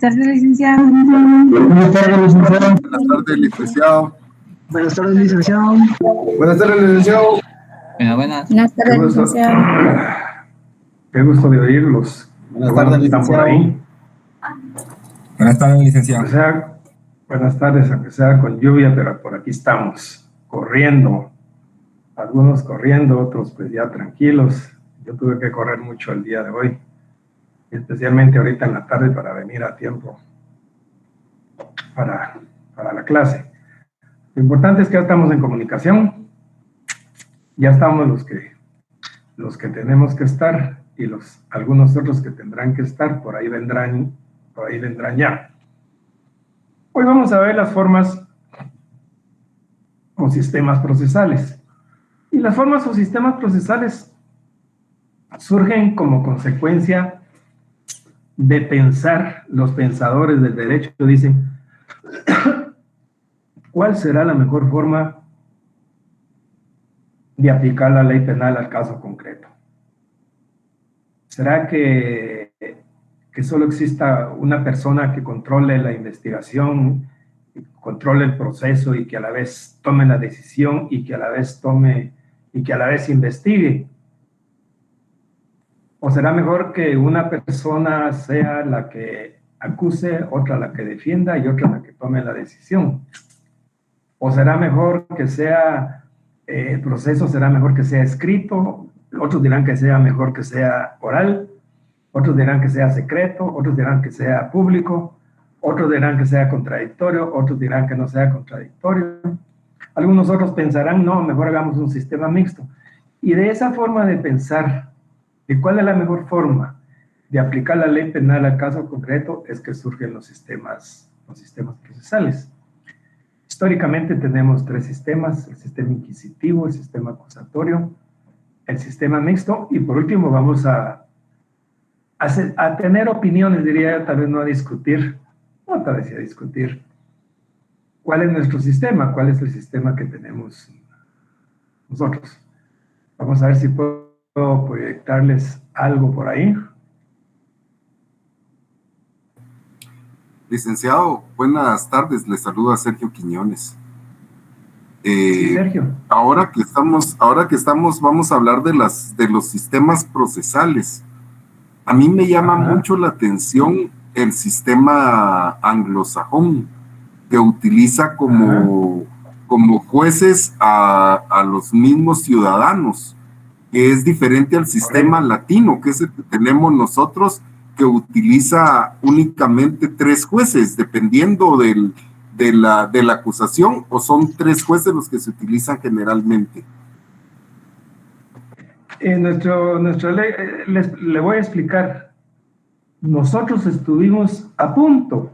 Tardes, licenciado. Buenas tardes, licenciado. Buenas tardes, licenciado. Buenas tardes, licenciado. Buenas tardes, licenciado. Buenas tardes, licenciado. Qué gusto de oírlos. Buenas tardes, ¿Están por licenciado. ahí? Buenas tardes, licenciado. Buenas tardes, aunque sea con lluvia, pero por aquí estamos, corriendo. Algunos corriendo, otros pues ya tranquilos. Yo tuve que correr mucho el día de hoy, especialmente ahorita en la tarde para venir a tiempo para la clase. Lo importante es que ya estamos en comunicación, ya estamos los que tenemos que estar y algunos otros que tendrán que estar, por ahí vendrán ya. Hoy vamos a ver las formas o sistemas procesales. Y las formas o sistemas procesales surgen como consecuencia de pensar. Los pensadores del derecho dicen, ¿cuál será la mejor forma de aplicar la ley penal al caso concreto? ¿Será que solo exista una persona que controle la investigación, controle el proceso y que a la vez tome la decisión y que a la vez investigue? ¿O será mejor que una persona sea la que acuse, otra la que defienda y otra la que tome la decisión? ¿O será mejor que sea el proceso, será mejor que sea escrito? Otros dirán que sea mejor que sea oral, otros dirán que sea secreto, otros dirán que sea público, otros dirán que sea contradictorio, otros dirán que no sea contradictorio. Algunos otros pensarán, no, mejor hagamos un sistema mixto. Y de esa forma de pensar, de cuál es la mejor forma de aplicar la ley penal al caso concreto, es que surgen los sistemas procesales. Históricamente tenemos tres sistemas: el sistema inquisitivo, el sistema acusatorio, el sistema mixto, y por último vamos a tener opiniones, diría yo, tal vez no a discutir, no tal vez sí a discutir cuál es nuestro sistema, cuál es el sistema que tenemos nosotros. Vamos a ver si puedo proyectarles algo por ahí. Licenciado, buenas tardes. Le saluda Sergio Quiñones. Sí, Sergio. Ahora que estamos, vamos a hablar de los sistemas procesales. A mí me llama mucho la atención el sistema anglosajón, que utiliza como jueces a los mismos ciudadanos, que es diferente al sistema latino, que es el que tenemos nosotros, que utiliza únicamente 3 jueces, dependiendo de la acusación, o son 3 jueces los que se utilizan generalmente. Nuestra ley, le voy a explicar. Nosotros estuvimos a punto,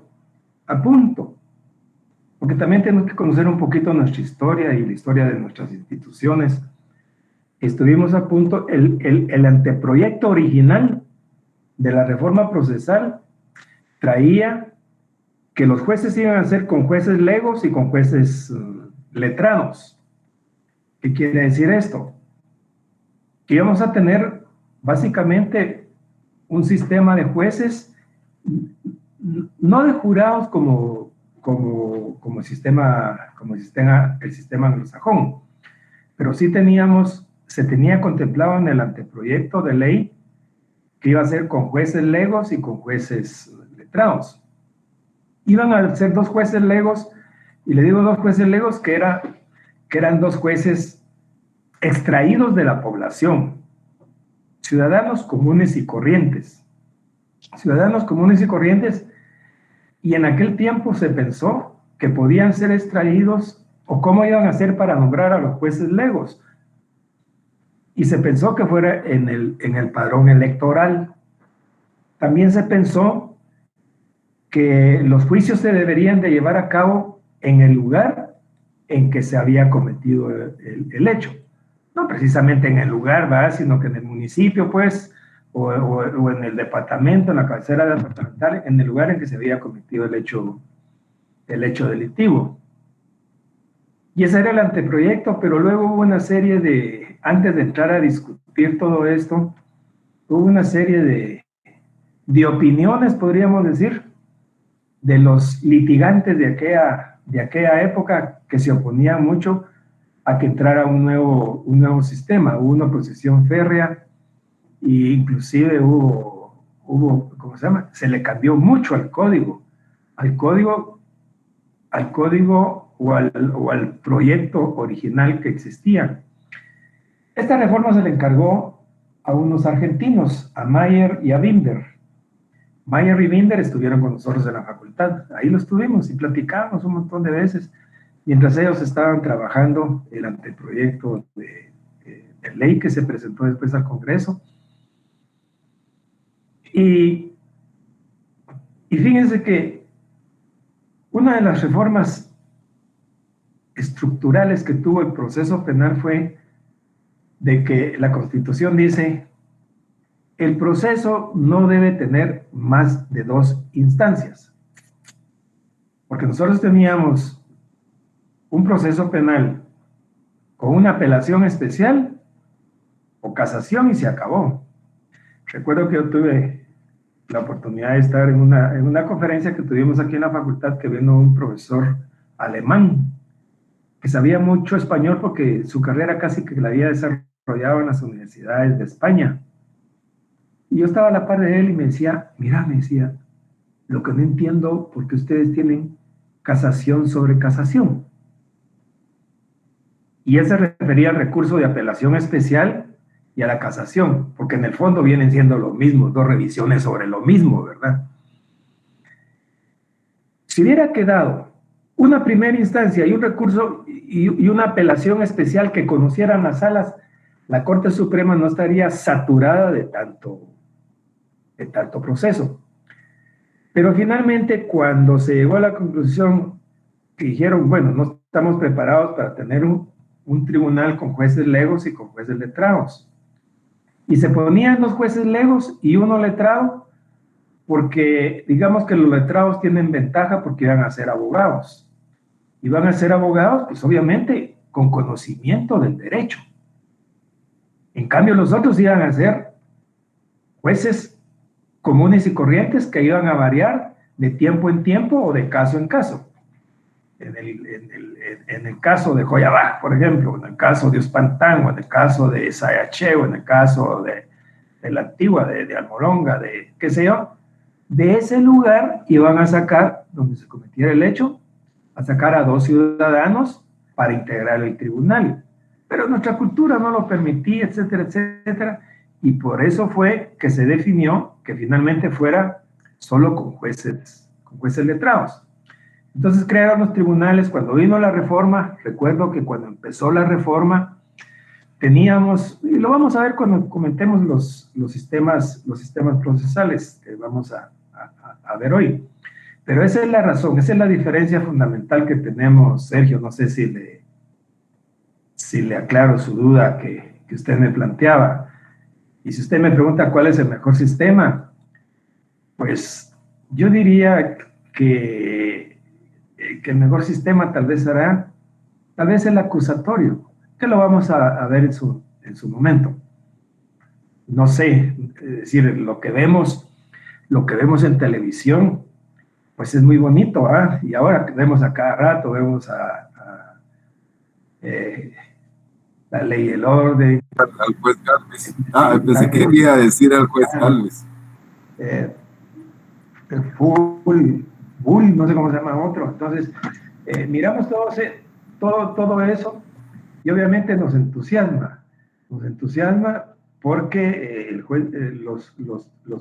porque también tenemos que conocer un poquito nuestra historia y la historia de nuestras instituciones. Estuvimos a punto, el anteproyecto original de la reforma procesal traía que los jueces iban a ser con jueces legos y con jueces letrados. ¿Qué quiere decir esto? Que íbamos a tener básicamente un sistema de jueces, no de jurados como el sistema anglosajón, pero sí se tenía contemplado en el anteproyecto de ley que iba a ser con jueces legos y con jueces letrados. Iban a ser 2 jueces legos, y le digo 2 jueces legos que eran 2 jueces extraídos de la población, ciudadanos comunes y corrientes, y en aquel tiempo se pensó que podían ser extraídos, o cómo iban a hacer para nombrar a los jueces legos, y se pensó que fuera en el padrón electoral. También se pensó que los juicios se deberían de llevar a cabo en el lugar en que se había cometido el hecho. No precisamente en el lugar, ¿verdad?, sino que en el municipio, pues, o en el departamento, en la cabecera departamental, en el lugar en que se había cometido el hecho delictivo. Y ese era el anteproyecto, pero luego hubo una serie antes de entrar a discutir todo esto, hubo una serie de opiniones, podríamos decir, de los litigantes de aquella época que se oponían mucho a que entrara un nuevo sistema. Hubo una oposición férrea e inclusive hubo, ¿cómo se llama? Se le cambió mucho al código o al proyecto original que existía. Esta reforma se le encargó a unos argentinos, a Mayer y a Binder. Mayer y Binder estuvieron con nosotros en la facultad, ahí lo estuvimos y platicamos un montón de veces, mientras ellos estaban trabajando el anteproyecto de ley que se presentó después al Congreso. Y fíjense que una de las reformas estructurales que tuvo el proceso penal fue de que la Constitución dice: el proceso no debe tener más de 2 instancias. Porque nosotros teníamos un proceso penal con una apelación especial o casación y se acabó. Recuerdo que yo tuve la oportunidad de estar en una conferencia que tuvimos aquí en la facultad, que vino un profesor alemán que sabía mucho español porque su carrera casi que la había desarrollado en las universidades de España. Y yo estaba a la par de él y me decía, mira, lo que no entiendo, porque ustedes tienen casación sobre casación. Y él se refería al recurso de apelación especial y a la casación, porque en el fondo vienen siendo lo mismo, 2 revisiones sobre lo mismo, ¿verdad? Si hubiera quedado una primera instancia y un recurso y una apelación especial que conocieran las salas, la Corte Suprema no estaría saturada de tanto proceso. Pero finalmente, cuando se llegó a la conclusión que dijeron, bueno, no estamos preparados para tener un tribunal con jueces legos y con jueces letrados. Y se ponían 2 jueces legos y 1 letrado, porque digamos que los letrados tienen ventaja porque iban a ser abogados. Y van a ser abogados, pues obviamente, con conocimiento del derecho. En cambio, los otros iban a ser jueces comunes y corrientes que iban a variar de tiempo en tiempo o de caso en caso. En el caso de Joyabá, por ejemplo, en el caso de Uspantán, o en el caso de Sayaché, o en el caso de la Antigua, de Almoronga, de qué sé yo, de ese lugar iban a sacar, donde se cometiera el hecho, a sacar a 2 ciudadanos para integrar el tribunal. Pero nuestra cultura no lo permitía, etcétera, etcétera, y por eso fue que se definió que finalmente fuera solo con jueces letrados. Entonces crearon los tribunales. Cuando vino la reforma, recuerdo que cuando empezó la reforma, teníamos, y lo vamos a ver cuando comentemos los sistemas procesales que vamos a ver hoy. Pero esa es la razón, esa es la diferencia fundamental que tenemos, Sergio. No sé si le aclaro su duda que usted me planteaba. Y si usted me pregunta cuál es el mejor sistema, pues yo diría que el mejor sistema tal vez el acusatorio, que lo vamos a ver en su momento. No sé, es decir, lo que vemos en televisión, pues es muy bonito, ¿ah? Y ahora vemos a cada rato, vemos la ley y el orden. Al juez Galvez. Pensé que quería decir al juez Galvez. No sé cómo se llama otro. Entonces, miramos todo eso y obviamente nos entusiasma porque los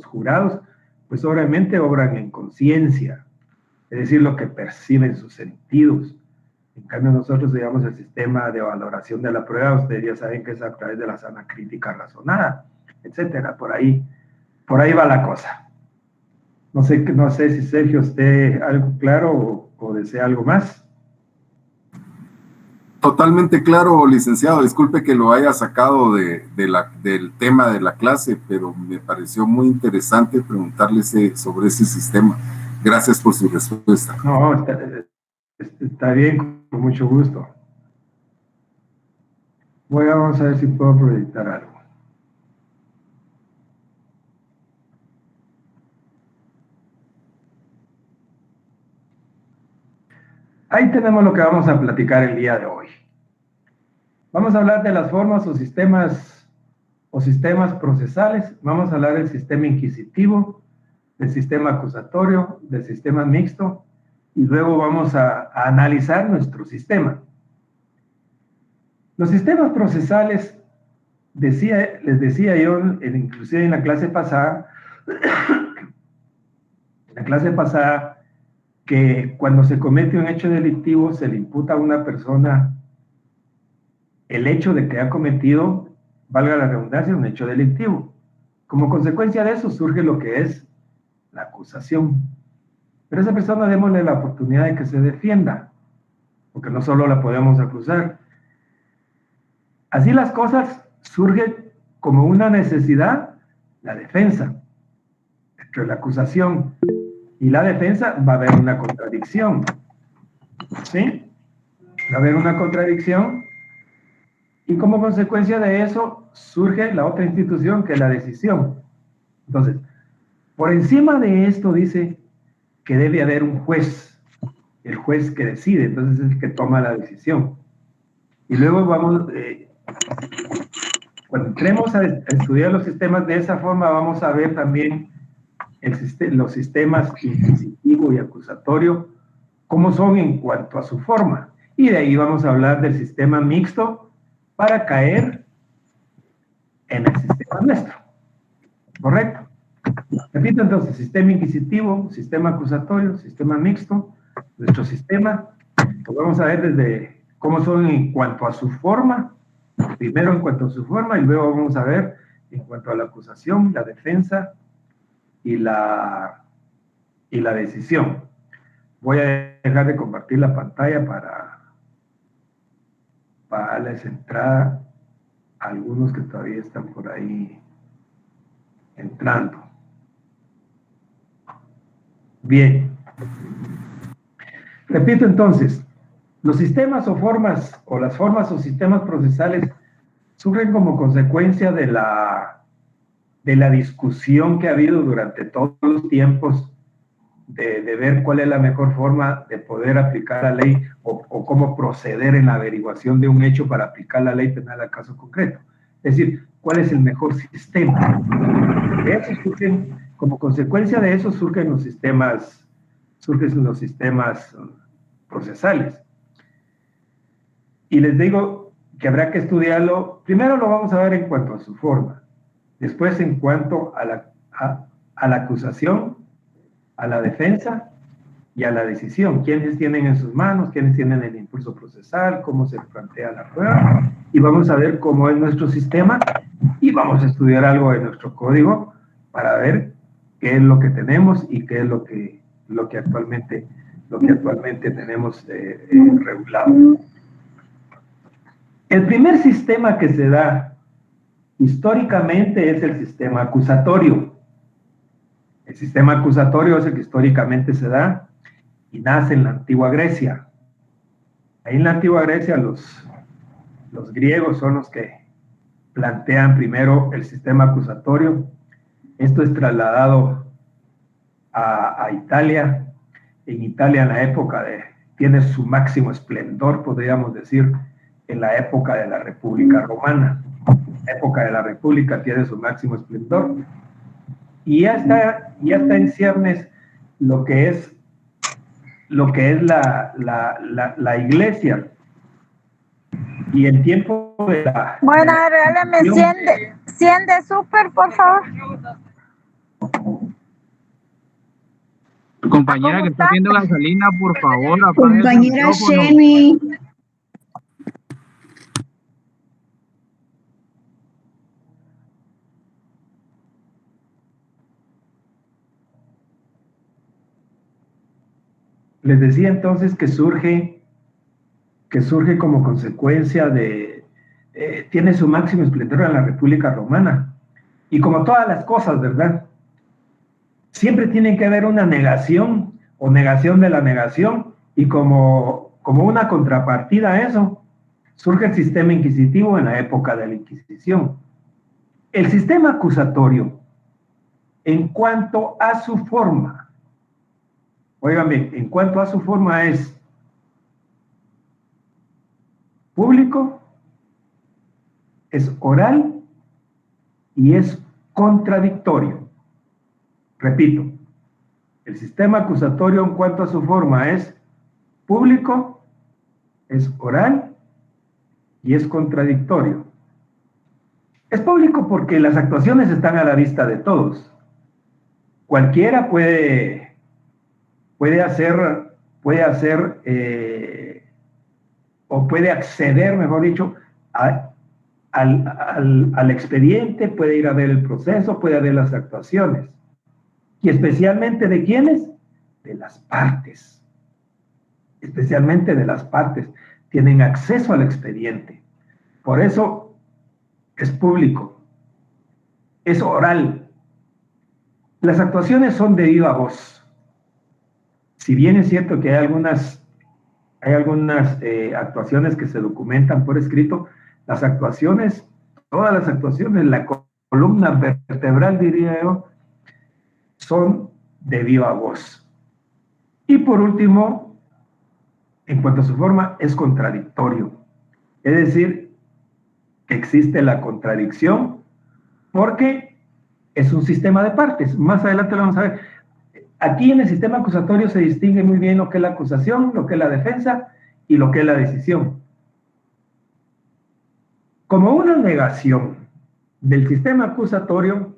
jurados, pues obviamente obran en conciencia, es decir, lo que perciben sus sentidos. En cambio, nosotros, digamos, el sistema de valoración de la prueba, ustedes ya saben que es a través de la sana crítica razonada, etcétera. Por ahí va la cosa. No sé si Sergio esté algo claro o desea algo más. Totalmente claro, licenciado. Disculpe que lo haya sacado del tema de la clase, pero me pareció muy interesante preguntarle sobre ese sistema. Gracias por su respuesta. No, está bien, con mucho gusto. Vamos a ver si puedo proyectar algo. Ahí tenemos lo que vamos a platicar el día de hoy. Vamos a hablar de las formas o sistemas procesales. Vamos a hablar del sistema inquisitivo, del sistema acusatorio, del sistema mixto, y luego vamos a analizar nuestro sistema. Los sistemas procesales, les decía yo, inclusive en la clase pasada, que cuando se comete un hecho delictivo se le imputa a una persona el hecho de que ha cometido, valga la redundancia, un hecho delictivo. Como consecuencia de eso surge lo que es la acusación. Pero a esa persona démosle la oportunidad de que se defienda, porque no solo la podemos acusar. Así las cosas, surge como una necesidad la defensa. Entre la acusación y la defensa va a haber una contradicción. ¿Sí? Va a haber una contradicción, y como consecuencia de eso surge la otra institución, que es la decisión. Entonces, por encima de esto dice que debe haber un juez, el juez que decide, entonces es el que toma la decisión. Y luego vamos, cuando entremos a estudiar los sistemas de esa forma, vamos a ver también los sistemas inquisitivo y acusatorio, cómo son en cuanto a su forma. Y de ahí vamos a hablar del sistema mixto para caer en el sistema nuestro. ¿Correcto? Repito entonces, sistema inquisitivo, sistema acusatorio, sistema mixto, nuestro sistema. Pues vamos a ver desde cómo son en cuanto a su forma, primero en cuanto a su forma, y luego vamos a ver en cuanto a la acusación, la defensa y la decisión. Voy a dejar de compartir la pantalla para darles entrada a algunos que todavía están por ahí entrando. Bien. Repito entonces, los sistemas o formas, o las formas o sistemas procesales surgen como consecuencia de la discusión que ha habido durante todos los tiempos de ver cuál es la mejor forma de poder aplicar la ley o cómo proceder en la averiguación de un hecho para aplicar la ley penal al caso concreto. Es decir, cuál es el mejor sistema. De eso surgen, como consecuencia de eso surgen los sistemas procesales. Y les digo que habrá que estudiarlo. Primero lo vamos a ver en cuanto a su forma, después en cuanto a la acusación, a la defensa y a la decisión. ¿Quiénes tienen en sus manos? ¿Quiénes tienen el impulso procesal? ¿Cómo se plantea la prueba? Y vamos a ver cómo es nuestro sistema y vamos a estudiar algo de nuestro código para ver qué es lo que tenemos y qué es lo que actualmente tenemos regulado. El primer sistema que se da históricamente es el sistema acusatorio. El sistema acusatorio es el que históricamente se da y nace en la antigua Grecia. Ahí en la antigua Grecia los griegos son los que plantean primero el sistema acusatorio. Esto es trasladado a Italia. En Italia, en la época tiene su máximo esplendor, podríamos decir, en la época de la República Romana. La época de la República tiene su máximo esplendor. Y ya está en ciernes lo que es la iglesia. Y en tiempo de la... Bueno, regálame 100 de súper, por favor. Tu compañera que está haciendo gasolina, por favor, apague Compañera el micrófono. Shemi. Les decía entonces que surge como consecuencia tiene su máximo esplendor en la República Romana. Y como todas las cosas, ¿verdad? Siempre tiene que haber una negación o negación de la negación, y como una contrapartida a eso, surge el sistema inquisitivo en la época de la Inquisición. El sistema acusatorio, en cuanto a su forma, oigan bien, en cuanto a su forma es público, es oral y es contradictorio. Repito, el sistema acusatorio en cuanto a su forma es público, es oral y es contradictorio. Es público porque las actuaciones están a la vista de todos. Cualquiera puede hacer o puede acceder, mejor dicho, al expediente, puede ir a ver el proceso, puede ver las actuaciones. Y especialmente ¿de quiénes? De las partes. Especialmente de las partes. Tienen acceso al expediente. Por eso es público. Es oral. Las actuaciones son de viva voz. Si bien es cierto que hay algunas actuaciones que se documentan por escrito, las actuaciones, todas las actuaciones, la columna vertebral, diría yo, son de viva voz. Y por último, en cuanto a su forma, es contradictorio. Es decir, que existe la contradicción porque es un sistema de partes. Más adelante lo vamos a ver. Aquí en el sistema acusatorio se distingue muy bien lo que es la acusación, lo que es la defensa y lo que es la decisión. Como una negación del sistema acusatorio,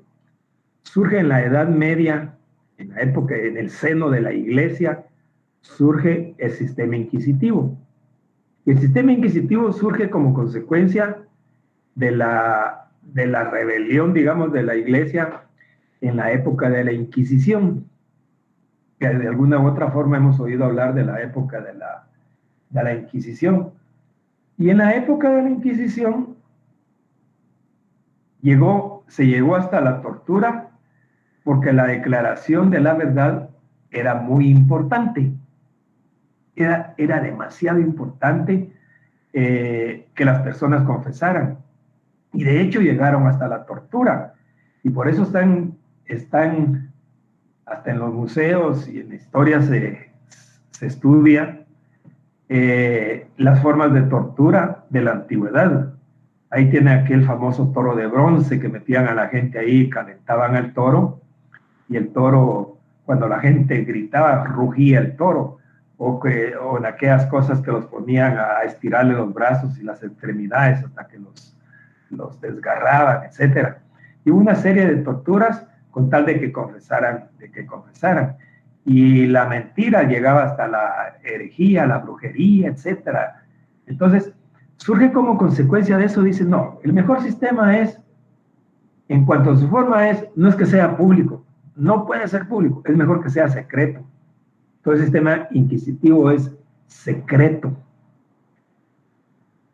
surge en la Edad Media, en la época, en el seno de la Iglesia, surge el sistema inquisitivo. El sistema inquisitivo surge como consecuencia de la rebelión, digamos, de la Iglesia en la época de la Inquisición, que de alguna u otra forma hemos oído hablar de la época de la Inquisición. Y en la época de la Inquisición se llegó hasta la tortura, porque la declaración de la verdad era muy importante. Era demasiado importante que las personas confesaran. Y de hecho llegaron hasta la tortura. Y por eso están hasta en los museos y en la historia se estudia las formas de tortura de la antigüedad. Ahí tiene aquel famoso toro de bronce que metían a la gente ahí, calentaban al toro, y el toro, cuando la gente gritaba, rugía el toro, o en aquellas cosas que los ponían a estirarle los brazos y las extremidades hasta que los desgarraban, etc. Y una serie de torturas con tal de que confesaran. Y la mentira llegaba hasta la herejía, la brujería, etc. Entonces, surge como consecuencia de eso, dicen, no, el mejor sistema es, en cuanto a su forma no es que sea público, no puede ser público, es mejor que sea secreto. Todo el sistema inquisitivo es secreto.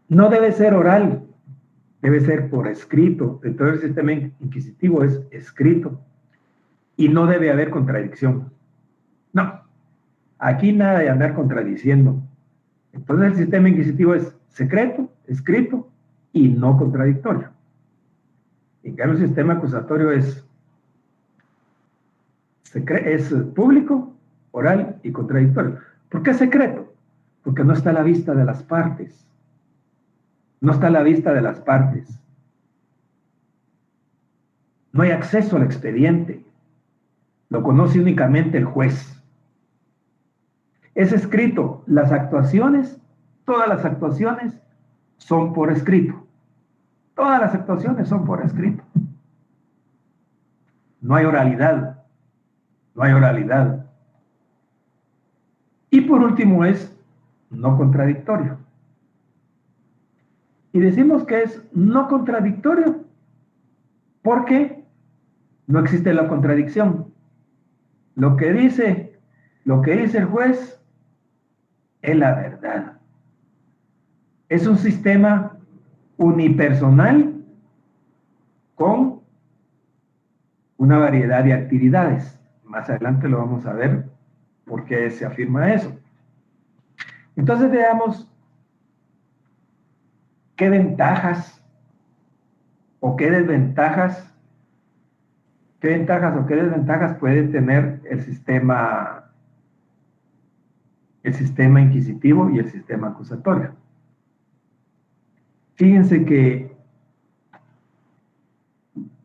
No debe ser oral, debe ser por escrito. Entonces el sistema inquisitivo es escrito. Y no debe haber contradicción. No, aquí nada de andar contradiciendo. Entonces el sistema inquisitivo es secreto, escrito y no contradictorio. En cambio el sistema acusatorio es público, oral y contradictorio. ¿Por qué secreto? Porque no está a la vista de las partes. No está a la vista de las partes. No hay acceso al expediente. Lo conoce únicamente el juez. Es escrito. Las actuaciones, todas las actuaciones son por escrito. Todas las actuaciones son por escrito. No hay oralidad. No hay oralidad. Y por último es no contradictorio. Y decimos que es no contradictorio porque no existe la contradicción. Lo que dice el juez es la verdad. Es un sistema unipersonal con una variedad de actividades. Más adelante lo vamos a ver por qué se afirma eso. Entonces veamos qué ventajas o qué desventajas puede tener el sistema inquisitivo y el sistema acusatorio. Fíjense que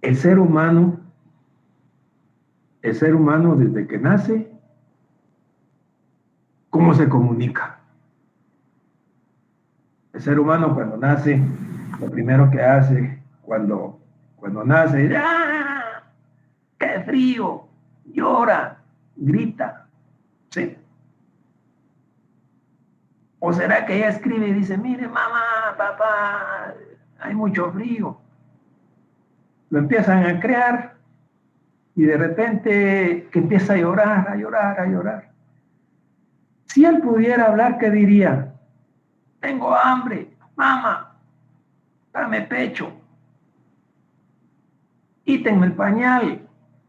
el ser humano desde que nace, ¿cómo se comunica? El ser humano cuando nace, lo primero que hace cuando nace, ¡ah! ¡Qué frío! Llora, grita, ¿sí? ¿O será que ella escribe y dice, mire, mamá, papá, hay mucho frío? Lo empiezan a crear y de repente que empieza a llorar, a llorar, a llorar. Si él pudiera hablar, ¿qué diría? Tengo hambre, mamá, dame pecho, quítenme el pañal,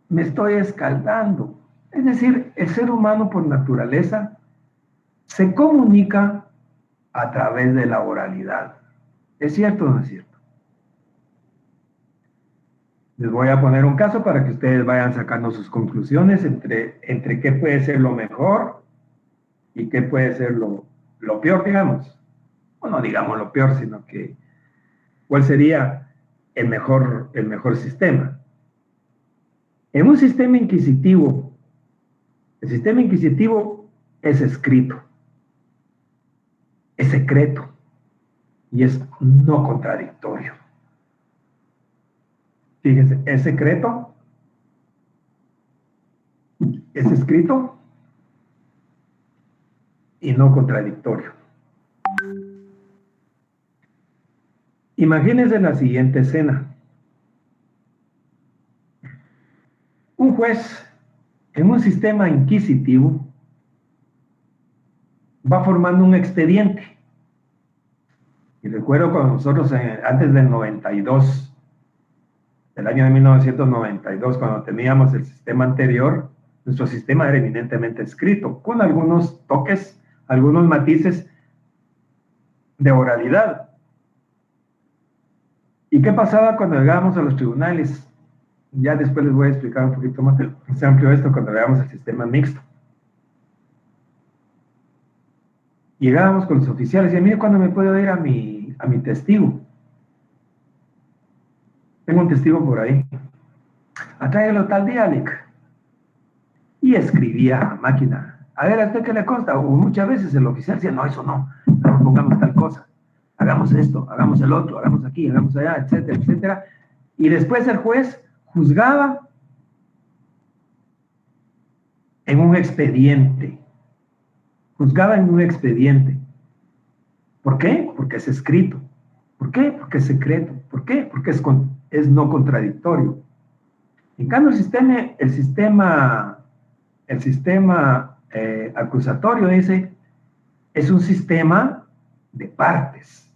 me estoy escaldando. Es decir, el ser humano por naturaleza se comunica a través de la oralidad. ¿Es cierto o no es cierto? Les voy a poner un caso para que ustedes vayan sacando sus conclusiones entre qué puede ser lo mejor y qué puede ser lo peor, digamos. O no digamos lo peor, sino que cuál sería el mejor sistema. En un sistema inquisitivo, el sistema inquisitivo es escrito, es secreto y es no contradictorio. Fíjense, es secreto, es escrito y no contradictorio. Imagínense la siguiente escena. Un juez en un sistema inquisitivo va formando un expediente. Y recuerdo cuando nosotros antes del 92, del año de 1992, cuando teníamos el sistema anterior, nuestro sistema era eminentemente escrito, con algunos toques, algunos matices de oralidad. ¿Y qué pasaba cuando llegábamos a los tribunales? Ya después les voy a explicar un poquito más amplio esto cuando veamos el sistema mixto. Llegábamos con los oficiales y decían, mire, ¿cuándo me puedo ir a mi testigo? Tengo un testigo por ahí. Atráigalo tal día, Lick. Y escribía a máquina. A ver, ¿a usted qué le consta? O muchas veces el oficial decía, no, eso no pongamos tal cosa. Hagamos esto, hagamos el otro, hagamos aquí, hagamos allá, etcétera, etcétera. Y después el juez juzgaba en un expediente. Juzgaba en un expediente. ¿Por qué? Porque es escrito. ¿Por qué? Porque es secreto. ¿Por qué? Porque es no contradictorio. En cambio, el sistema acusatorio dice, es un sistema de partes.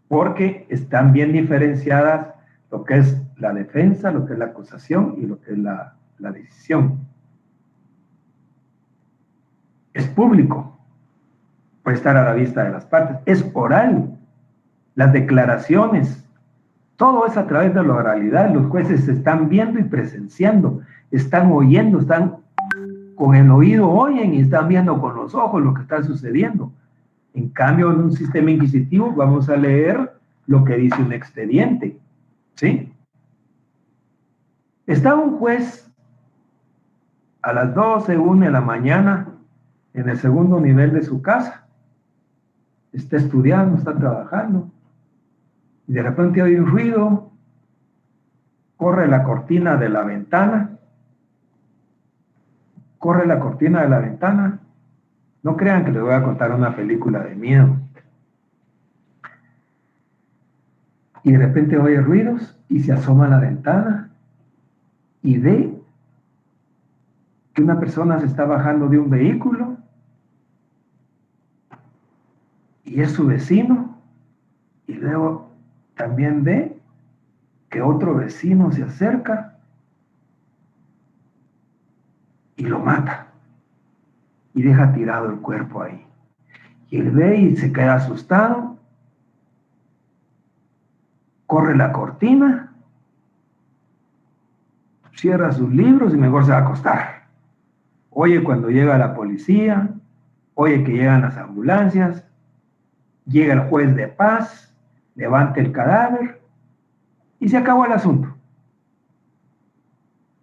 Porque están bien diferenciadas lo que es la defensa, lo que es la acusación y lo que es la decisión. Es público, puede estar a la vista de las partes, es oral, las declaraciones, todo es a través de la oralidad, los jueces están viendo y presenciando, están oyendo, están con el oído oyen y están viendo con los ojos lo que está sucediendo. En cambio, en un sistema inquisitivo vamos a leer lo que dice un expediente, ¿sí? Está un juez a las 12:01 de la mañana en el segundo nivel de su casa, está estudiando, está trabajando, y de repente oye un ruido, corre la cortina de la ventana, no crean que les voy a contar una película de miedo. Y de repente oye ruidos y se asoma a la ventana y ve que una persona se está bajando de un vehículo y es su vecino, y luego también ve que otro vecino se acerca y lo mata y deja tirado el cuerpo ahí. Y él ve y se queda asustado, corre la cortina, cierra sus libros y mejor se va a acostar. Oye cuando llega la policía, oye que llegan las ambulancias, llega el juez de paz, levanta el cadáver y se acabó el asunto.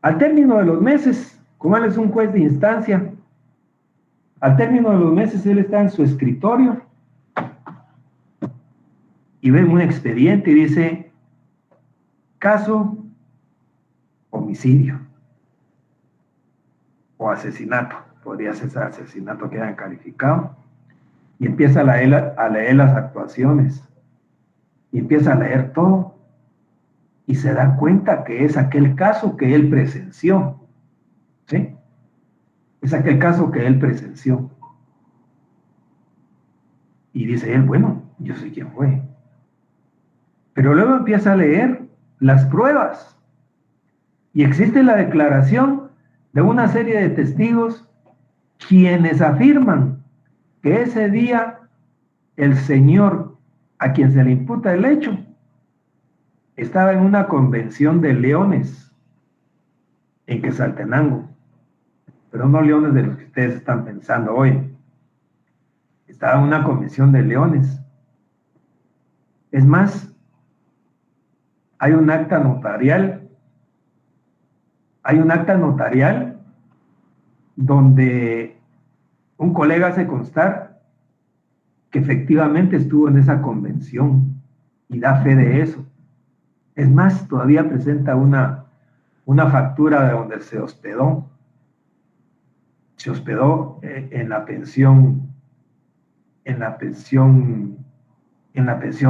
Al término de los meses, como él es un juez de instancia, al término de los meses él está en su escritorio y ve un expediente y dice, caso homicidio o asesinato, podría ser asesinato que hayan calificado, y empieza a leer las actuaciones, y empieza a leer todo, y se da cuenta que es aquel caso que él presenció, ¿sí? Es aquel caso que él presenció. Y dice él, bueno, yo sé quién fue. Pero luego empieza a leer las pruebas, y existe la declaración de una serie de testigos quienes afirman que ese día el señor a quien se le imputa el hecho estaba en una convención de leones en Quetzaltenango, pero no leones de los que ustedes están pensando hoy. Estaba en una convención de leones. Es más, hay un acta notarial donde un colega hace constar que efectivamente estuvo en esa convención y da fe de eso. Es más, todavía presenta una factura de donde se hospedó. Se hospedó en la pensión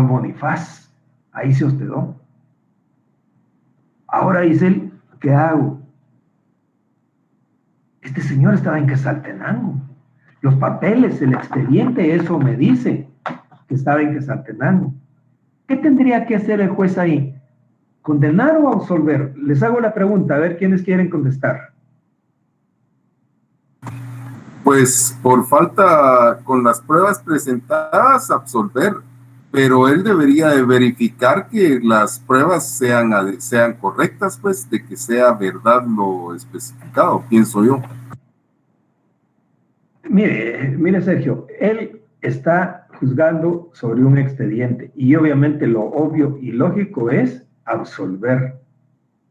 Bonifaz. Ahí se hospedó. Ahora dice él, ¿qué hago? Este señor estaba en Quetzaltenango. Los papeles, el expediente, eso me dice que estaba en Quetzaltenango. ¿Qué tendría que hacer el juez ahí? ¿Condenar o absolver? Les hago la pregunta, a ver quiénes quieren contestar. Pues por falta, con las pruebas presentadas, absolver, pero él debería de verificar que las pruebas sean correctas, pues, de que sea verdad lo especificado, pienso yo. Mire Sergio, él está juzgando sobre un expediente y obviamente lo obvio y lógico es absolver,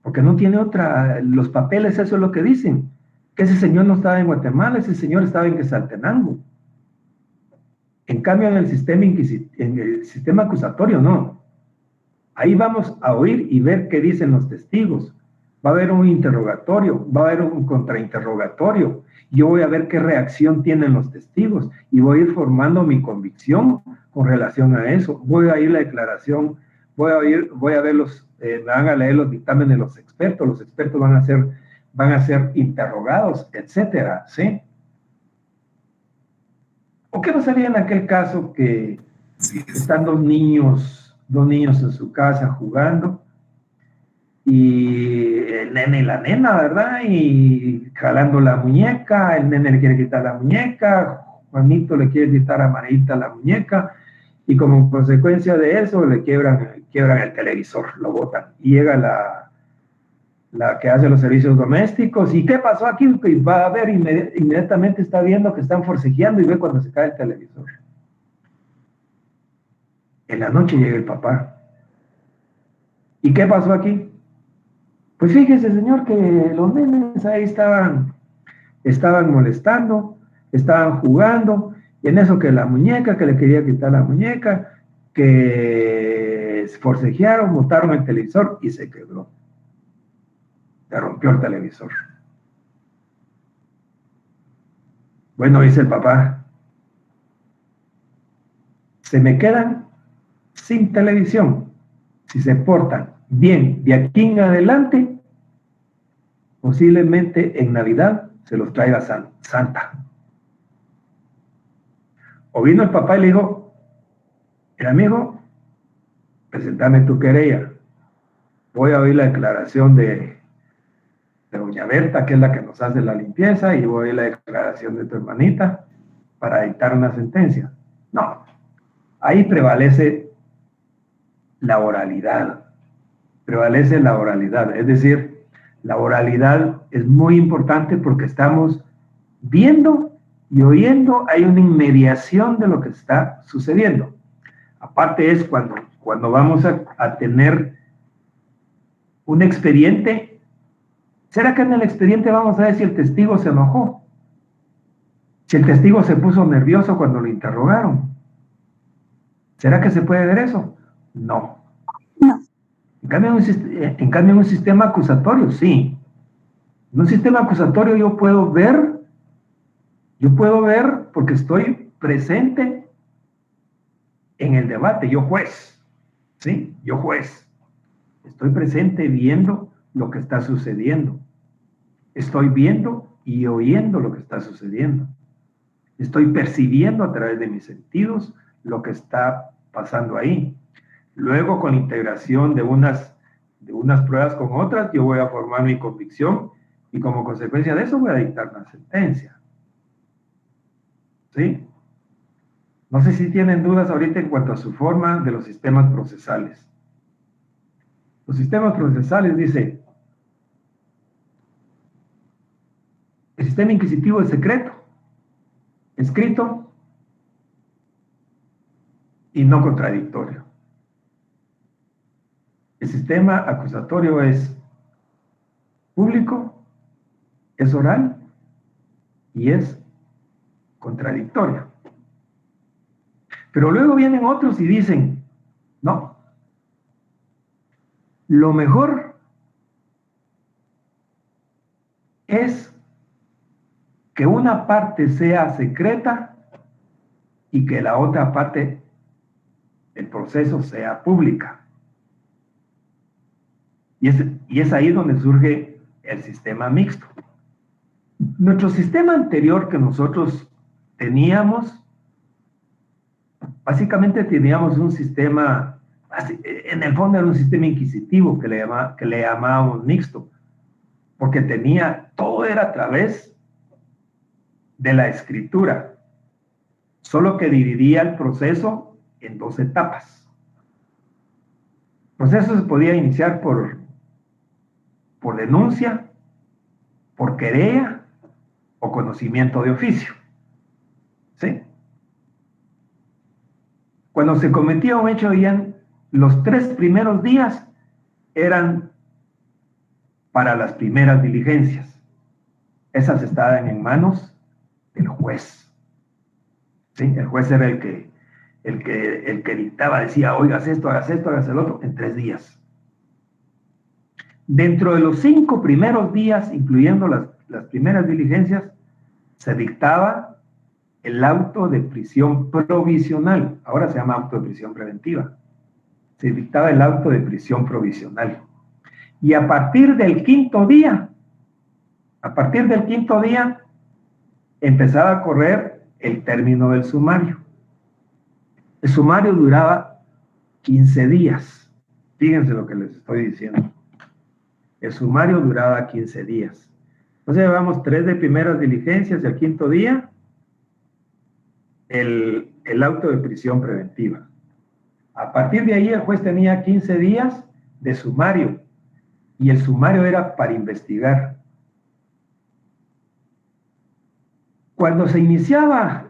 porque no tiene otra, los papeles eso es lo que dicen, que ese señor no estaba en Guatemala, ese señor estaba en Quetzaltenango. En cambio en el sistema acusatorio no, ahí vamos a oír y ver qué dicen los testigos, va a haber un interrogatorio, va a haber un contrainterrogatorio, yo voy a ver qué reacción tienen los testigos y voy a ir formando mi convicción con relación a eso. Voy a oír la declaración, voy a ver me van a leer los dictámenes de los expertos van a ser interrogados, etcétera, ¿sí? ¿O qué pasaría en aquel caso que están dos niños en su casa jugando y el nene y la nena, ¿verdad? Y jalando la muñeca, el nene le quiere quitar la muñeca, Juanito le quiere quitar a Marita la muñeca, y como consecuencia de eso le quiebran el televisor, lo botan, y llega la que hace los servicios domésticos, ¿y qué pasó aquí? Y va a ver, inmediatamente está viendo que están forcejeando y ve cuando se cae el televisor. En la noche llega el papá. ¿Y qué pasó aquí? Pues fíjese, señor, que los nenes ahí estaban molestando, estaban jugando, y en eso que la muñeca, que le quería quitar la muñeca, que forcejearon, botaron el televisor y se quebró. Se rompió el televisor. Bueno, dice el papá, se me quedan sin televisión. Si se portan bien de aquí en adelante, posiblemente en Navidad se los traiga Santa. O vino el papá y le dijo, mira, amigo, presentame tu querella. Voy a oír la declaración de doña Berta, que es la que nos hace la limpieza, y voy a oír la declaración de tu hermanita para dictar una sentencia. No, ahí prevalece la oralidad, es decir, la oralidad es muy importante porque estamos viendo y oyendo, hay una inmediación de lo que está sucediendo. Aparte es cuando vamos a tener un expediente. ¿Será que en el expediente vamos a ver si el testigo se enojó? Si el testigo se puso nervioso cuando lo interrogaron. ¿Será que se puede ver eso? No. No. En cambio, en un sistema acusatorio, sí. En un sistema acusatorio yo puedo ver porque estoy presente en el debate, yo juez, ¿sí? Yo juez. Estoy presente viendo lo que está sucediendo. Estoy viendo y oyendo lo que está sucediendo. Estoy percibiendo a través de mis sentidos lo que está pasando ahí. Luego, con la integración de unas pruebas con otras, yo voy a formar mi convicción y como consecuencia de eso voy a dictar una sentencia. ¿Sí? No sé si tienen dudas ahorita en cuanto a su forma de los sistemas procesales. Los sistemas procesales dice, el sistema inquisitivo es secreto, escrito y no contradictorio. El sistema acusatorio es público, es oral y es contradictorio. Pero luego vienen otros y dicen, no, lo mejor es que una parte sea secreta y que la otra parte del proceso sea pública. Y es ahí donde surge el sistema mixto. Nuestro sistema anterior que nosotros teníamos, básicamente teníamos un sistema, en el fondo era un sistema inquisitivo que le llamábamos mixto, porque todo era a través de la escritura, solo que dividía el proceso en 2 etapas. El proceso se podía iniciar por denuncia, por querella o conocimiento de oficio. ¿Sí? Cuando se cometía un hecho, los 3 primeros días eran para las primeras diligencias. Esas estaban en manos del juez. ¿Sí? El juez era el que dictaba, decía, oigas esto, hagas el otro, en 3 días. Dentro de los 5 primeros días, incluyendo las primeras diligencias, se dictaba el auto de prisión provisional. Ahora se llama auto de prisión preventiva. Se dictaba el auto de prisión provisional. Y a partir del quinto día, empezaba a correr el término del sumario. El sumario duraba 15 días. Fíjense lo que les estoy diciendo. El sumario duraba 15 días. Entonces llevamos 3 de primeras diligencias y al quinto día el auto de prisión preventiva. A partir de ahí el juez tenía 15 días de sumario y el sumario era para investigar. Cuando se iniciaba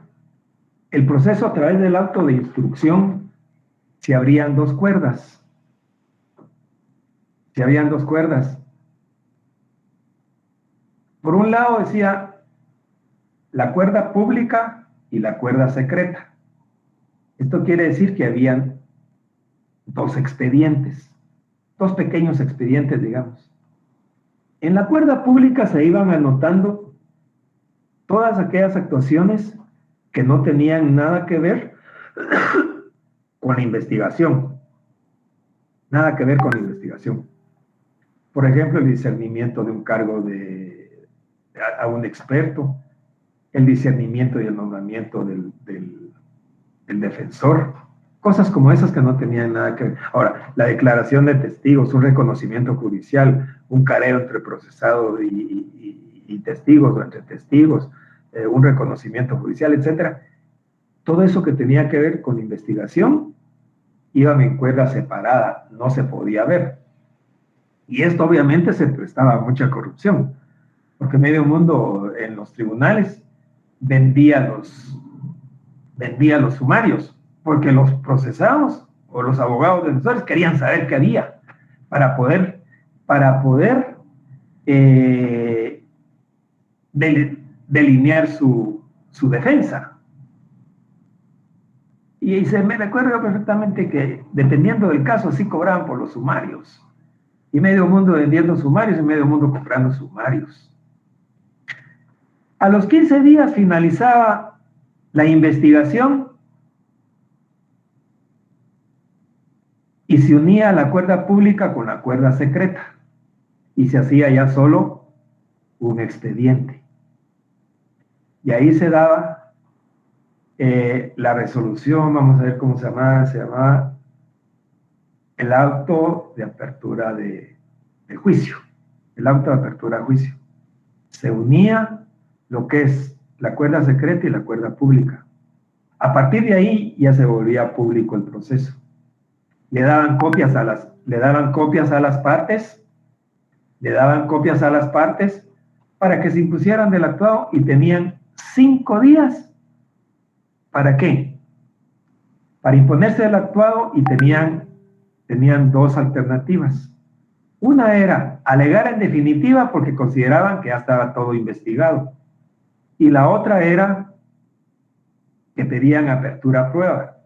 el proceso a través del auto de instrucción, se abrían 2 cuerdas. Por un lado decía la cuerda pública y la cuerda secreta. Esto quiere decir que habían 2 expedientes, 2 pequeños expedientes, digamos. En la cuerda pública se iban anotando todas aquellas actuaciones que no tenían nada que ver con la investigación. Nada que ver con la investigación. Por ejemplo, el discernimiento de un cargo a un experto, el discernimiento y el nombramiento del defensor, cosas como esas que no tenían nada que ver. Ahora, la declaración de testigos, un reconocimiento judicial, un careo entre procesado y testigos o entre testigos, un reconocimiento judicial, etcétera. Todo eso que tenía que ver con investigación iba en cuerda separada, no se podía ver. Y esto obviamente se prestaba a mucha corrupción, porque medio mundo en los tribunales vendía los sumarios. porque los procesados o los abogados defensores querían saber qué había para poder delinear su defensa. Y me recuerdo perfectamente que, dependiendo del caso, sí cobraban por los sumarios. Y medio mundo vendiendo sumarios y medio mundo comprando sumarios. A los 15 días finalizaba la investigación y se unía la cuerda pública con la cuerda secreta. Y se hacía ya solo un expediente. Y ahí se daba la resolución, vamos a ver cómo se llamaba el auto de apertura de juicio, el auto de apertura de juicio. Se unía lo que es la cuerda secreta y la cuerda pública. A partir de ahí ya se volvía público el proceso. Le daban copias a las partes para que se impusieran del actuado y tenían 5 días. ¿Para qué? Para imponerse del actuado y tenían 2 alternativas. Una era alegar en definitiva porque consideraban que ya estaba todo investigado. Y la otra era que pedían apertura a prueba,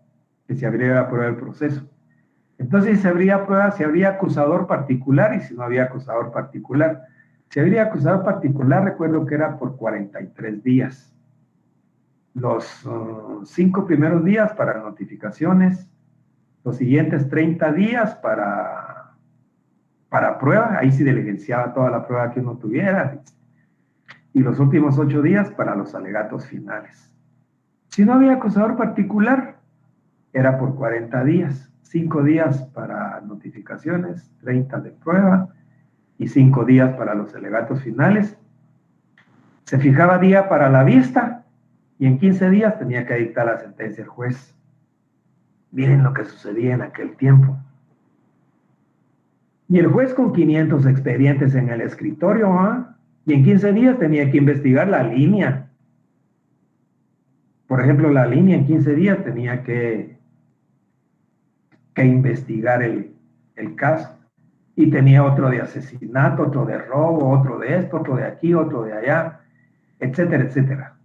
que se abriera prueba del proceso. Entonces, si se abría prueba, si habría acusador particular y si no había acusador particular. Si habría acusador particular, recuerdo que era por 43 días. Los 5 primeros días para notificaciones, los siguientes 30 días para prueba, ahí sí diligenciaba toda la prueba que uno tuviera, y los últimos 8 días para los alegatos finales. Si no había acusador particular, era por 40 días, 5 días para notificaciones, 30 de prueba, y 5 días para los alegatos finales. Se fijaba día para la vista, y en 15 días tenía que dictar la sentencia el juez. Miren lo que sucedía en aquel tiempo. Y el juez con 500 expedientes en el escritorio, y en 15 días tenía que investigar la línea. Por ejemplo, la línea en 15 días tenía que investigar el caso. Y tenía otro de asesinato, otro de robo, otro de esto, otro de aquí, otro de allá, etcétera, etcétera.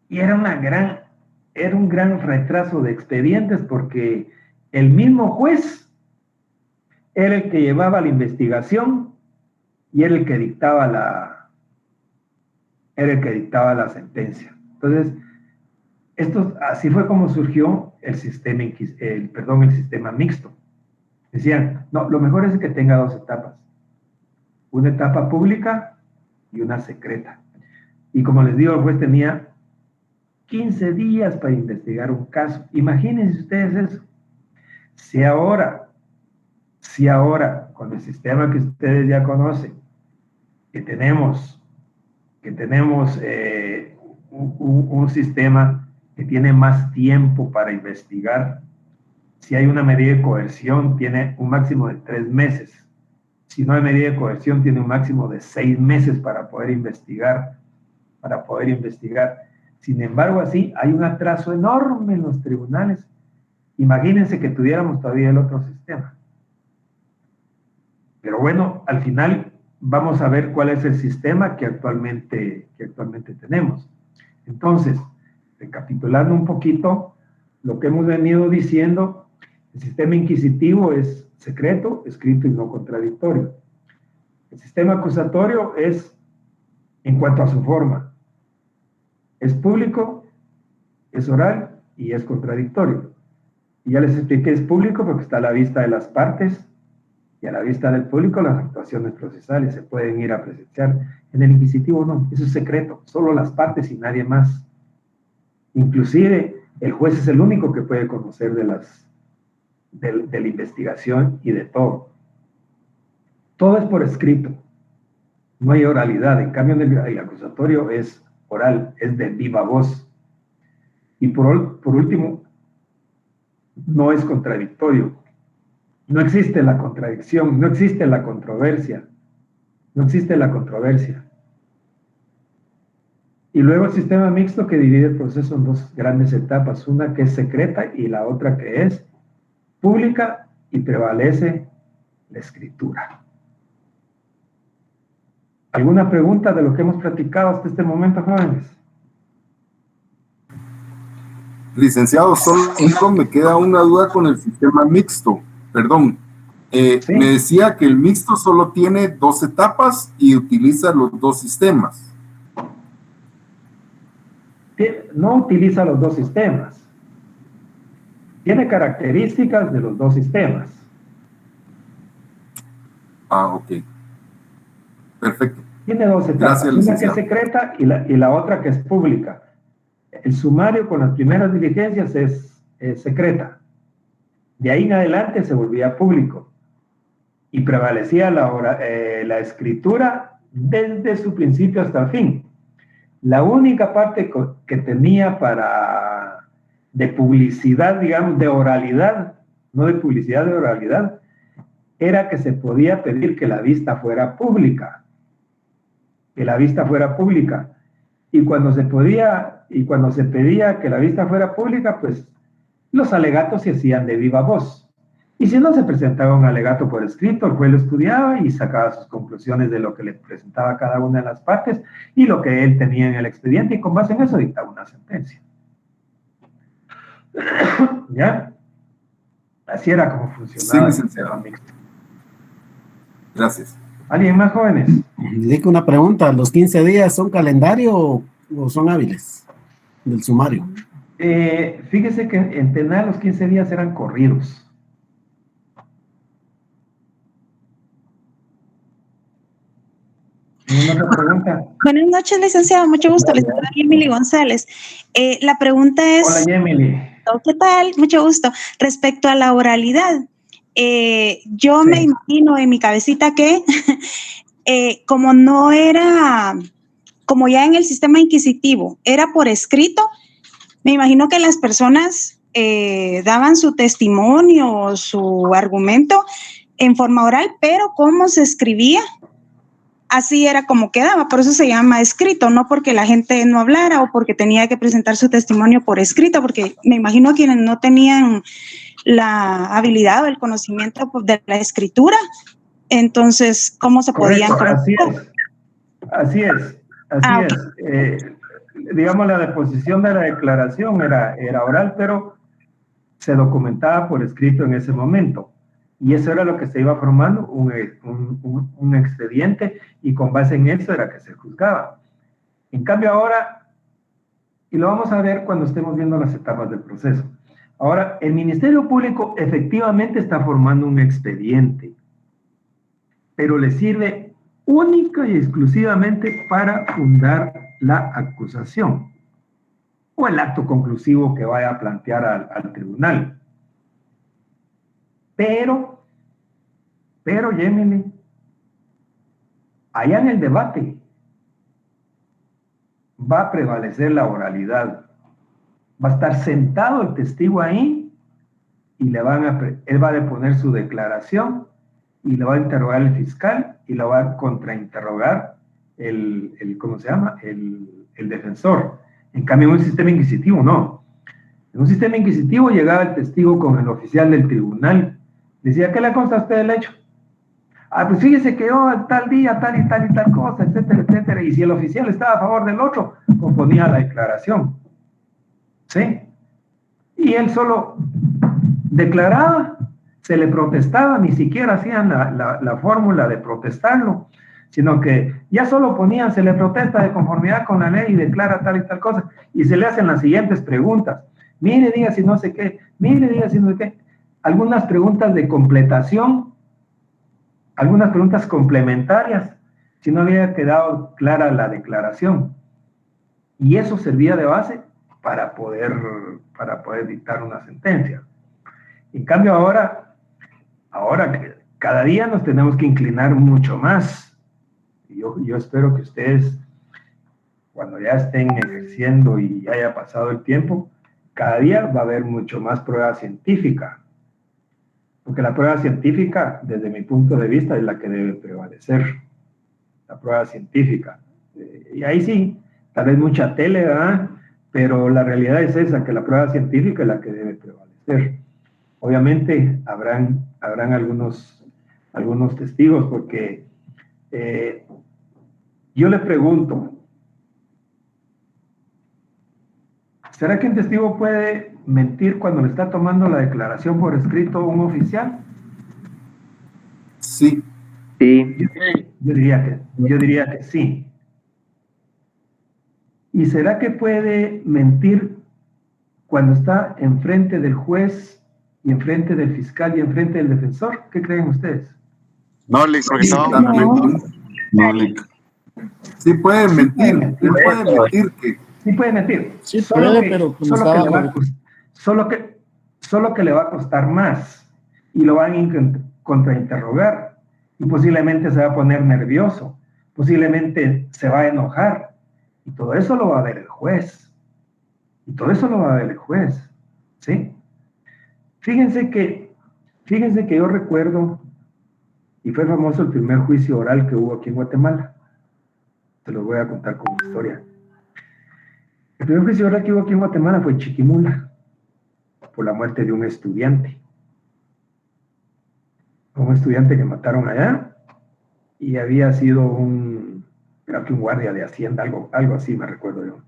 Y era un gran retraso de expedientes porque el mismo juez era el que llevaba la investigación y era el que dictaba la sentencia. Entonces, así fue como surgió el sistema mixto. Decían, no, lo mejor es que tenga 2 etapas. Una etapa pública y una secreta. Y como les digo, el juez tenía 15 días para investigar un caso. Imagínense ustedes eso. Si ahora, con el sistema que ustedes ya conocen, que tenemos un sistema que tiene más tiempo para investigar, si hay una medida de coerción, tiene un máximo de 3 meses. Si no hay medida de coerción, tiene un máximo de 6 meses para poder investigar. Sin embargo, así hay un atraso enorme en los tribunales. Imagínense que tuviéramos todavía el otro sistema. Pero bueno, al final vamos a ver cuál es el sistema que actualmente tenemos. Entonces, recapitulando un poquito lo que hemos venido diciendo, el sistema inquisitivo es secreto, escrito y no contradictorio. El sistema acusatorio es, en cuanto a su forma, es público, es oral y es contradictorio. Y ya les expliqué, es público porque está a la vista de las partes y a la vista del público las actuaciones procesales se pueden ir a presenciar. En el inquisitivo no, eso es secreto, solo las partes y nadie más. Inclusive el juez es el único que puede conocer de la investigación y de todo. Todo es por escrito, no hay oralidad. En cambio, el acusatorio es oral, es de viva voz. Y por último, no es contradictorio. No existe la contradicción, no existe la controversia. Y luego el sistema mixto que divide el proceso en dos grandes etapas, una que es secreta y la otra que es pública, y prevalece la escritura. ¿Alguna pregunta de lo que hemos platicado hasta este momento, jóvenes? Licenciado, solo me queda una duda con el sistema mixto. Perdón. Sí. Me decía que el mixto solo tiene 2 etapas y utiliza los 2 sistemas. No utiliza los 2 sistemas. Tiene características de los 2 sistemas. Ah, ok. Perfecto. Tiene 2 etapas. Gracias, una licenciado. que es secreta y la otra que es pública. El sumario con las primeras diligencias es secreta. De ahí en adelante se volvía público. Y prevalecía la escritura desde su principio hasta el fin. La única parte que tenía de publicidad, digamos, de oralidad, no de publicidad, de oralidad, era que se podía pedir que la vista fuera pública. Que la vista fuera pública. Y cuando se pedía que la vista fuera pública, pues los alegatos se hacían de viva voz. Y si no se presentaba un alegato por escrito, el juez lo estudiaba y sacaba sus conclusiones de lo que le presentaba cada una de las partes y lo que él tenía en el expediente, y con base en eso dictaba una sentencia. ¿Ya? Así era como funcionaba. Sí, licenciado. Gracias. ¿Alguien más, jóvenes? Digo una pregunta, ¿los 15 días son calendario o son hábiles del sumario? Fíjese que en Tenal los 15 días eran corridos. ¿Alguna otra pregunta? Buenas noches, licenciado. Mucho gusto. Licenciada Emily González. La pregunta es... Hola, Emily. ¿Qué tal? Mucho gusto. Respecto a la oralidad, yo Sí. me imagino en mi cabecita que como no era, como ya en el sistema inquisitivo, era por escrito, me imagino que las personas daban su testimonio o su argumento en forma oral, pero cómo se escribía, así era como quedaba. Por eso se llama escrito, no porque la gente no hablara o porque tenía que presentar su testimonio por escrito, porque me imagino quienes no tenían la habilidad o el conocimiento de la escritura, entonces, ¿cómo se podían comunicar? Así es. Digamos, la deposición de la declaración era oral, pero se documentaba por escrito en ese momento. Y eso era lo que se iba formando, un expediente, y con base en eso era que se juzgaba. En cambio ahora, y lo vamos a ver cuando estemos viendo las etapas del proceso, ahora el Ministerio Público efectivamente está formando un expediente, pero le sirve única y exclusivamente para fundar la acusación o el acto conclusivo que vaya a plantear al tribunal. Pero, Gemini, allá en el debate va a prevalecer la oralidad. Va a estar sentado el testigo ahí y él va a deponer su declaración y le va a interrogar el fiscal y lo va a contrainterrogar ¿cómo se llama? El defensor. En cambio, en un sistema inquisitivo, no. En un sistema inquisitivo llegaba el testigo con el oficial del tribunal. Decía, ¿qué le consta a usted el hecho? Ah, pues fíjese que yo tal día, tal y tal y tal cosa, etcétera, etcétera. Y si el oficial estaba a favor del otro, componía la declaración. ¿Sí? Y él solo declaraba, se le protestaba, ni siquiera hacían la fórmula de protestarlo, sino que ya solo ponían, se le protesta de conformidad con la ley y declara tal y tal cosa, y se le hacen las siguientes preguntas. Mire, diga si no sé qué, mire, diga si no sé qué. Algunas preguntas de completación, algunas preguntas complementarias, si no había quedado clara la declaración. Y eso servía de base para poder dictar una sentencia. En cambio ahora cada día nos tenemos que inclinar mucho más. Yo espero que ustedes, cuando ya estén ejerciendo y haya pasado el tiempo, cada día va a haber mucho más prueba científica. Porque la prueba científica, desde mi punto de vista, es la que debe prevalecer. La prueba científica. Y ahí sí, tal vez mucha tele, ¿verdad? Pero la realidad es esa, que la prueba científica es la que debe prevalecer. Obviamente habrán algunos testigos, porque yo le pregunto, ¿será que un testigo puede mentir cuando le está tomando la declaración por escrito un oficial? Sí. Sí. Yo diría que sí. ¿Y será que puede mentir cuando está enfrente del juez y enfrente del fiscal y enfrente del defensor? ¿Qué creen ustedes? No, Alex, porque estaba Sí puede mentir, Sí puede mentir. Sí puede, pero como estaba... Solo que le va a costar más y lo van a contrainterrogar y posiblemente se va a poner nervioso, posiblemente se va a enojar y todo eso lo va a ver el juez. ¿Sí? Fíjense que yo recuerdo, y fue famoso el primer juicio oral que hubo aquí en Guatemala. Te lo voy a contar como historia. El primer juicio oral que hubo aquí en Guatemala fue en Chiquimula, por la muerte de un estudiante. Un estudiante que mataron allá, y había sido creo que un guardia de Hacienda, algo así me recuerdo yo.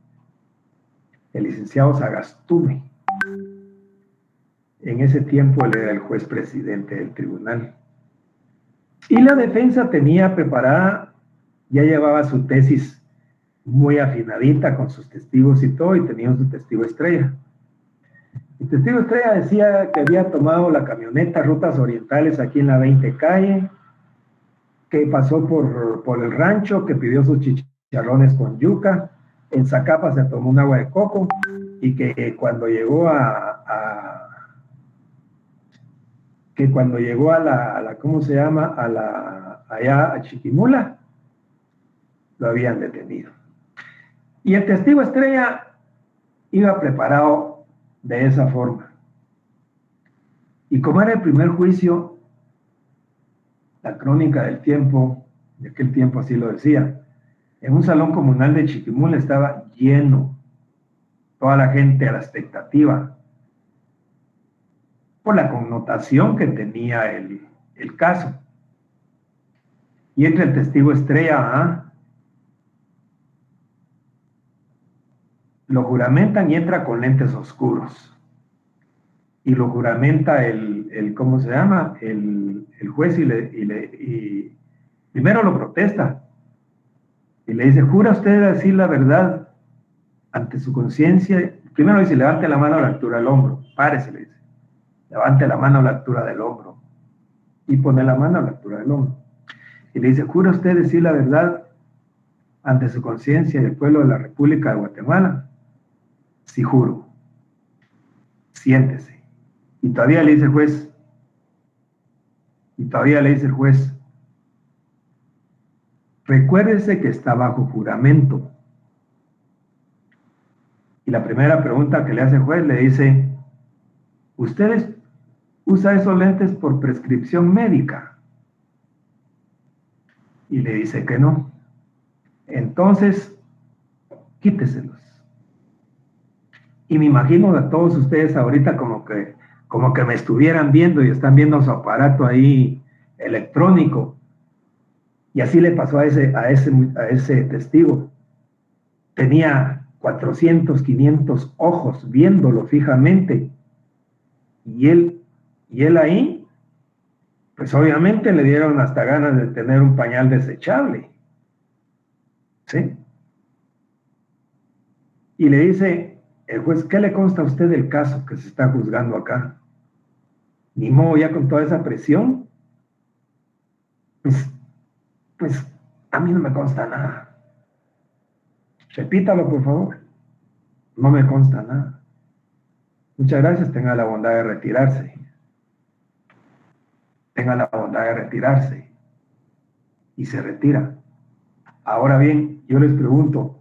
El licenciado Sagastume. En ese tiempo él era el juez presidente del tribunal. Y la defensa tenía preparada, ya llevaba su tesis muy afinadita con sus testigos y todo, y tenía su testigo estrella. El testigo estrella decía que había tomado la camioneta Rutas Orientales aquí en la 20 calle, que pasó por el rancho, que pidió sus chicharrones con yuca, en Zacapa se tomó un agua de coco, y que cuando llegó ¿cómo se llama? Allá a Chiquimula, lo habían detenido. Y el testigo estrella iba preparado de esa forma. Y como era el primer juicio, la crónica del tiempo, de aquel tiempo así lo decía, en un salón comunal de Chiquimula estaba lleno, toda la gente a la expectativa, por la connotación que tenía el caso. Y entra el testigo estrella, lo juramentan y entra con lentes oscuros. Y lo juramenta ¿cómo se llama? El juez y primero lo protesta. Y le dice, ¿jura usted decir la verdad ante su conciencia? Primero dice, levante la mano a la altura del hombro. Párese, le dice. Levante la mano a la altura del hombro. Y pone la mano a la altura del hombro. Y le dice, ¿jura usted decir la verdad ante su conciencia y el pueblo de la República de Guatemala? Sí, juro. Siéntese. Y todavía le dice el juez, recuérdese que está bajo juramento. Y la primera pregunta que le hace el juez le dice, ¿ustedes usan esos lentes por prescripción médica? Y le dice que no. Entonces, quíteselos. Y me imagino a todos ustedes ahorita como que me estuvieran viendo y están viendo su aparato ahí electrónico. Y así le pasó a ese testigo. Tenía 400, 500 ojos viéndolo fijamente. Y él ahí, pues obviamente le dieron hasta ganas de tener un pañal desechable. ¿Sí? Y le dice el juez, ¿qué le consta a usted del caso que se está juzgando acá? Ni modo, ya con toda esa presión, pues a mí no me consta nada. Repítalo, por favor. No me consta nada. Muchas gracias, tenga la bondad de retirarse. Tenga la bondad de retirarse. Y se retira. Ahora bien, yo les pregunto,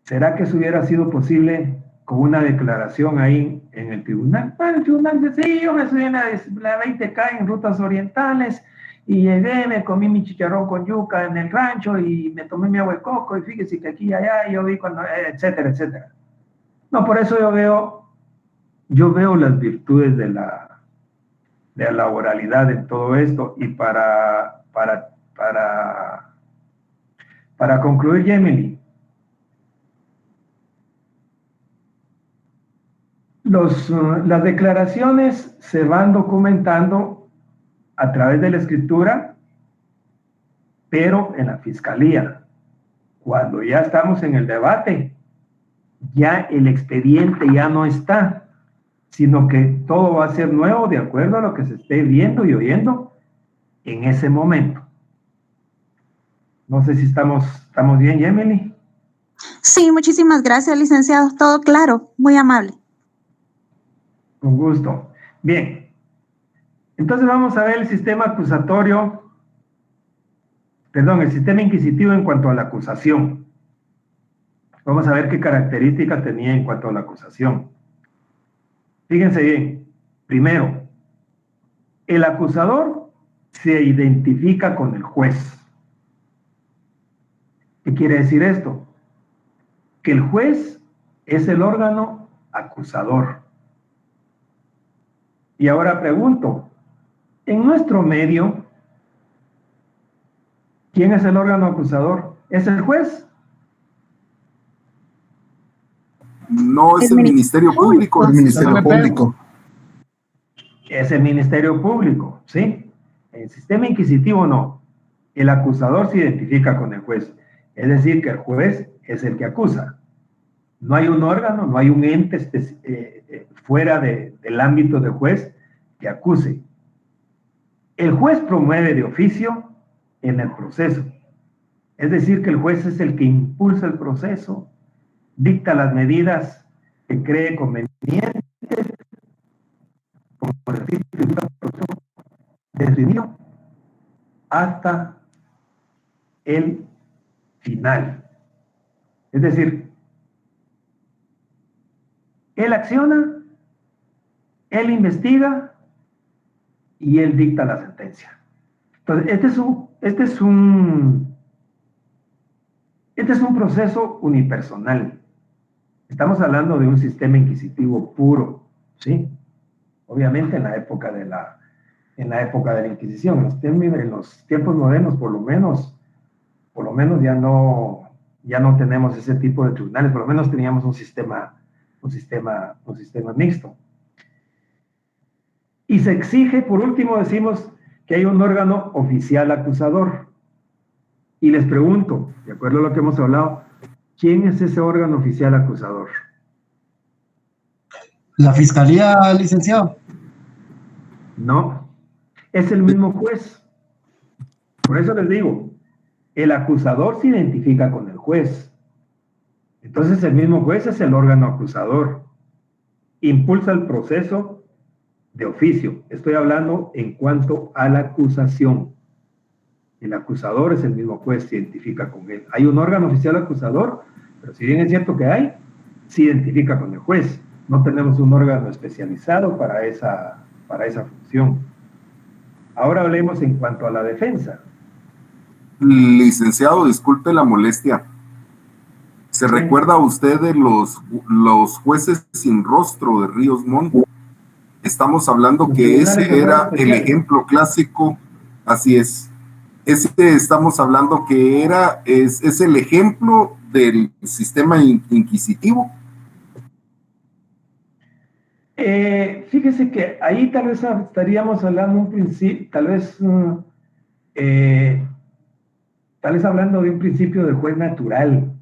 ¿será que eso hubiera sido posible con una declaración ahí en el tribunal? Bueno, el tribunal dice, sí, yo me subí en la 20K en Rutas Orientales y llegué, me comí mi chicharrón con yuca en el rancho y me tomé mi agua de coco y fíjese que aquí y allá yo vi cuando, etcétera, etcétera. No, por eso yo veo las virtudes de la oralidad en todo esto. Y para concluir, Emily, las declaraciones se van documentando a través de la escritura, pero en la fiscalía. Cuando ya estamos en el debate, ya el expediente ya no está, sino que todo va a ser nuevo de acuerdo a lo que se esté viendo y oyendo en ese momento. No sé si estamos bien, Emily. Sí, muchísimas gracias, licenciado. Todo claro, muy amable. Con gusto. Bien. Entonces vamos a ver el sistema acusatorio, el sistema inquisitivo en cuanto a la acusación. Vamos a ver qué características tenía en cuanto a la acusación. Fíjense bien. Primero, el acusador se identifica con el juez. ¿Qué quiere decir esto? Que el juez es el órgano acusador. Y ahora pregunto, en nuestro medio, ¿quién es el órgano acusador? ¿Es el juez? No, es el Ministerio Público. El Ministerio Público. Es el Ministerio Público, ¿sí? El sistema inquisitivo no. El acusador se identifica con el juez. Es decir, que el juez es el que acusa. No hay un órgano, no hay un ente fuera del ámbito del juez que acuse. El juez promueve de oficio en el proceso. Es decir, que el juez es el que impulsa el proceso, dicta las medidas que cree convenientes, como por decir, desde inicio hasta el final. Es decir, él acciona, él investiga y él dicta la sentencia. Entonces, este es un proceso unipersonal. Estamos hablando de un sistema inquisitivo puro, ¿sí? Obviamente en la época de la Inquisición, en los tiempos modernos, por lo menos ya no tenemos ese tipo de tribunales, por lo menos teníamos un sistema mixto. Y se exige, por último, decimos que hay un órgano oficial acusador. Y les pregunto, de acuerdo a lo que hemos hablado, ¿quién es ese órgano oficial acusador? La Fiscalía, licenciado. No, es el mismo juez. Por eso les digo, el acusador se identifica con el juez. Entonces el mismo juez es el órgano acusador. Impulsa el proceso de oficio. Estoy hablando en cuanto a la acusación. El acusador es el mismo juez, se identifica con él. Hay un órgano oficial acusador, pero si bien es cierto que hay, se identifica con el juez. No tenemos un órgano especializado para esa función. Ahora hablemos en cuanto a la defensa. Licenciado, disculpe la molestia. ¿Se recuerda usted de los jueces sin rostro de Ríos Montt? Estamos hablando que ese era el ejemplo clásico, así es. Estamos hablando que es el ejemplo del sistema inquisitivo. Fíjese que ahí tal vez estaríamos hablando un principio, tal vez hablando de un principio de juez natural,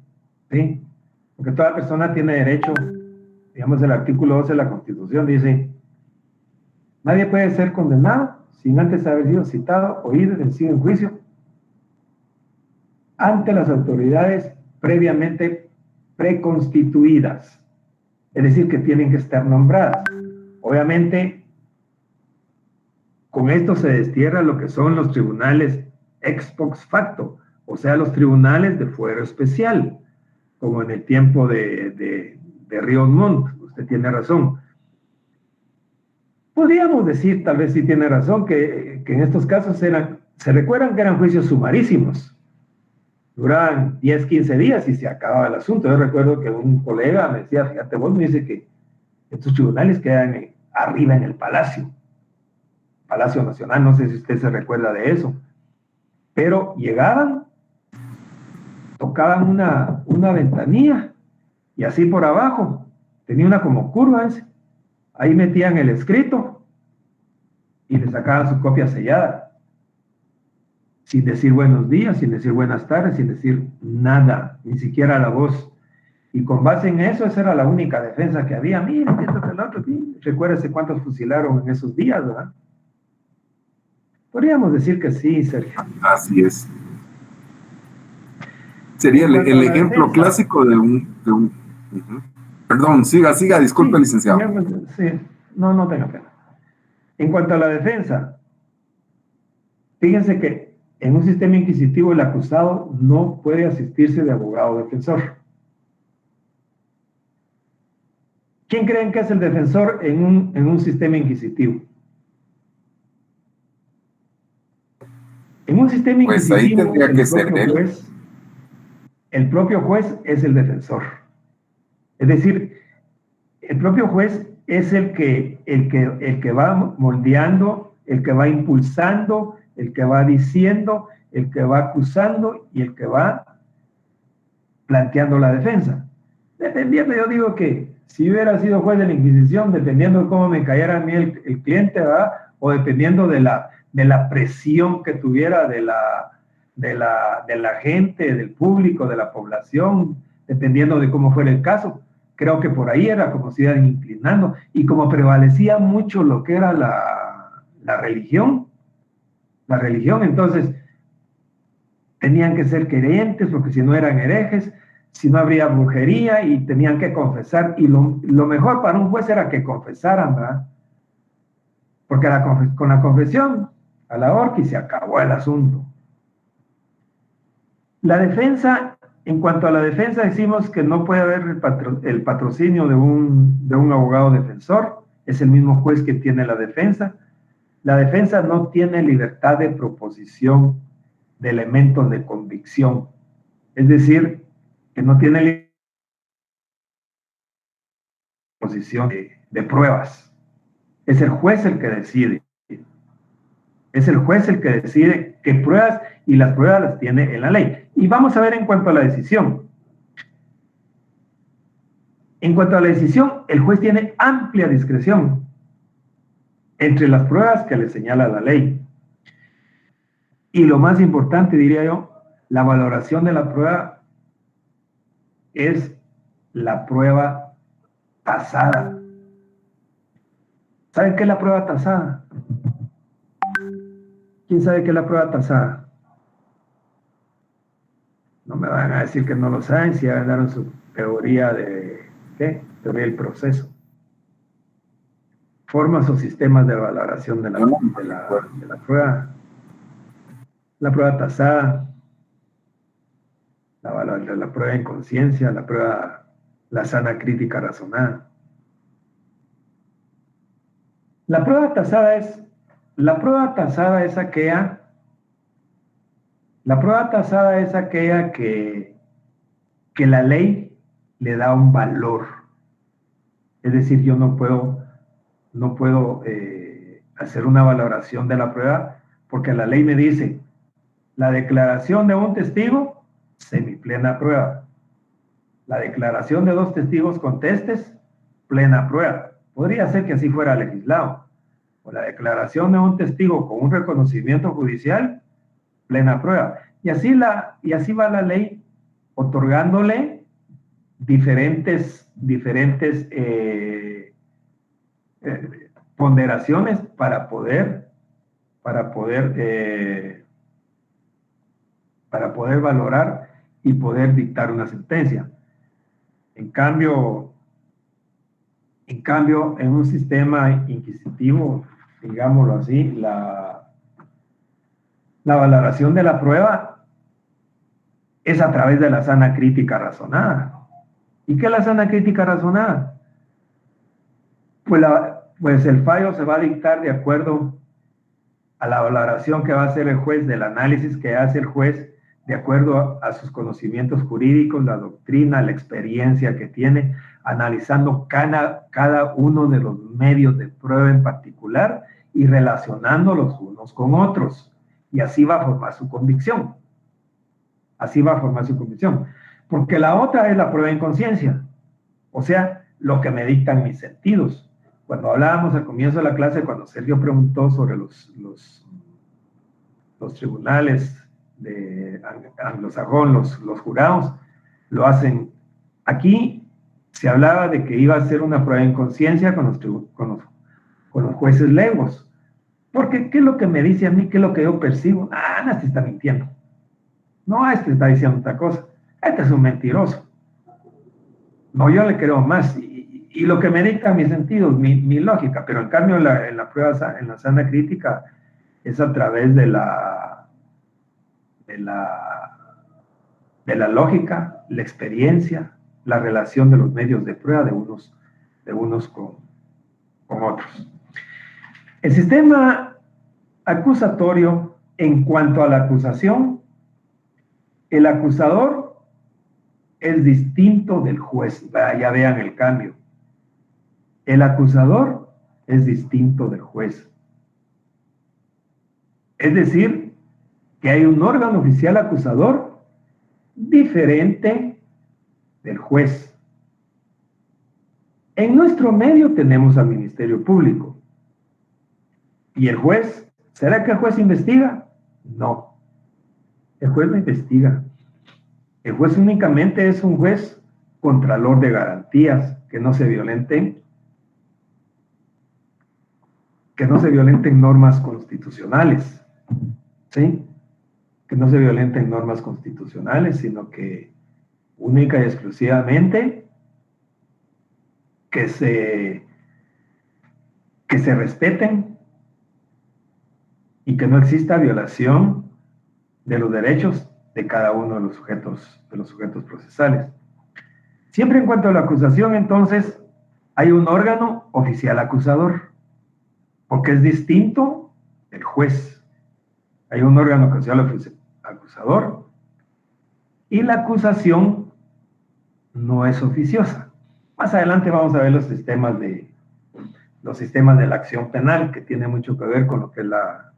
¿sí? Porque toda persona tiene derecho, digamos, el artículo 12 de la Constitución dice: nadie puede ser condenado sin antes haber sido citado, oído y vencido en juicio ante las autoridades previamente preconstituidas. Es decir, que tienen que estar nombradas. Obviamente, con esto se destierra lo que son los tribunales ex post facto, o sea, los tribunales de fuero especial, como en el tiempo de Ríos Montt. Usted tiene razón. Podríamos decir, tal vez sí tiene razón, que en estos casos Se recuerdan que eran juicios sumarísimos. Duraban 10, 15 días y se acababa el asunto. Yo recuerdo que un colega me decía, fíjate, vos me dice que estos tribunales quedan arriba en el Palacio Nacional, no sé si usted se recuerda de eso. Pero llegaban, tocaban una ventanilla y así por abajo, tenía una como curva ese. Ahí metían el escrito y le sacaban su copia sellada. Sin decir buenos días, sin decir buenas tardes, sin decir nada, ni siquiera la voz. Y con base en eso, esa era la única defensa que había. Mira, esto que el otro, recuérdese cuántos fusilaron en esos días, ¿verdad? Podríamos decir que sí, Sergio. Así es. Sería el ejemplo clásico de un uh-huh. Perdón, siga, disculpe, sí, licenciado. Sí, no tenga pena. En cuanto a la defensa, fíjense que en un sistema inquisitivo el acusado no puede asistirse de abogado defensor. ¿Quién creen que es el defensor en un sistema inquisitivo? En un sistema pues inquisitivo, ahí tendría que ser él. El propio juez es el defensor. Es decir, el propio juez es el que va moldeando, el que va impulsando, el que va diciendo, el que va acusando y el que va planteando la defensa. Dependiendo, yo digo que si hubiera sido juez de la Inquisición, dependiendo de cómo me cayera a mí el cliente, ¿verdad? O dependiendo de la presión que tuviera de la gente, del público, de la población, dependiendo de cómo fuera el caso. Creo que por ahí era como se iban inclinando. Y como prevalecía mucho lo que era la religión, entonces tenían que ser creyentes, porque si no eran herejes, si no habría brujería y tenían que confesar. Y lo mejor para un juez era que confesaran, ¿verdad? Porque con la confesión a la horca y se acabó el asunto. La defensa, en cuanto a la defensa, decimos que no puede haber el patrocinio de un abogado defensor, es el mismo juez que tiene la defensa. La defensa no tiene libertad de proposición de elementos de convicción, es decir, que no tiene libertad de proposición de pruebas. Es el juez el que decide. Es el juez el que decide qué pruebas, y las pruebas las tiene en la ley. Y vamos a ver en cuanto a la decisión. En cuanto a la decisión, el juez tiene amplia discreción entre las pruebas que le señala la ley. Y lo más importante, diría yo, la valoración de la prueba es la prueba tasada. ¿Saben qué es la prueba tasada? ¿Quién sabe qué es la prueba tasada? No me van a decir que no lo saben si ya ganaron su teoría de, ¿qué? Teoría del proceso. Formas o sistemas de valoración de la prueba. La prueba tasada, la prueba en conciencia, la sana crítica razonada. La prueba tasada es aquella que la ley le da un valor. Es decir, yo no puedo hacer una valoración de la prueba porque la ley me dice, la declaración de un testigo, semiplena prueba. La declaración de 2 testigos contestes, plena prueba. Podría ser que así fuera legislado. O la declaración de un testigo con un reconocimiento judicial, plena prueba. Y así va la ley otorgándole diferentes ponderaciones para poder valorar y poder dictar una sentencia. En cambio, en un sistema inquisitivo, digámoslo así, la valoración de la prueba es a través de la sana crítica razonada. ¿Y qué es la sana crítica razonada? Pues el fallo se va a dictar de acuerdo a la valoración que va a hacer el juez, del análisis que hace el juez, de acuerdo a sus conocimientos jurídicos, la doctrina, la experiencia que tiene, analizando cada uno de los medios de prueba en particular y relacionándolos unos con otros. Y así va a formar su convicción. Así va a formar su convicción. Porque la otra es la prueba en conciencia. O sea, lo que me dictan mis sentidos. Cuando hablábamos al comienzo de la clase, cuando Sergio preguntó sobre los tribunales de anglosajón, los jurados, lo hacen. Aquí se hablaba de que iba a ser una prueba en conciencia con los jueces legos. Porque, ¿qué es lo que me dice a mí? ¿Qué es lo que yo percibo? Ah, este está mintiendo. No, este está diciendo otra cosa. Este es un mentiroso. No, yo le creo más. Y lo que me dicta mis sentidos, mi lógica. Pero en cambio, en la prueba, en la sana crítica, es a través de la lógica, la experiencia, la relación de los medios de prueba de unos con otros. El sistema acusatorio, en cuanto a la acusación, el acusador es distinto del juez. Ya vean el cambio. El acusador es distinto del juez. Es decir, que hay un órgano oficial acusador diferente del juez. En nuestro medio tenemos al Ministerio Público. ¿Y el juez? ¿Será que el juez investiga? No. El juez no investiga. El juez únicamente es un juez contralor de garantías, que no se violenten normas constitucionales. ¿Sí? Que no se violenten normas constitucionales, sino que única y exclusivamente que se respeten y que no exista violación de los derechos de cada uno de los sujetos procesales. Siempre en cuanto a la acusación, entonces, hay un órgano oficial acusador, porque es distinto del juez. Hay un órgano oficial acusador y la acusación no es oficiosa. Más adelante vamos a ver los sistemas de la acción penal, que tiene mucho que ver con lo que es la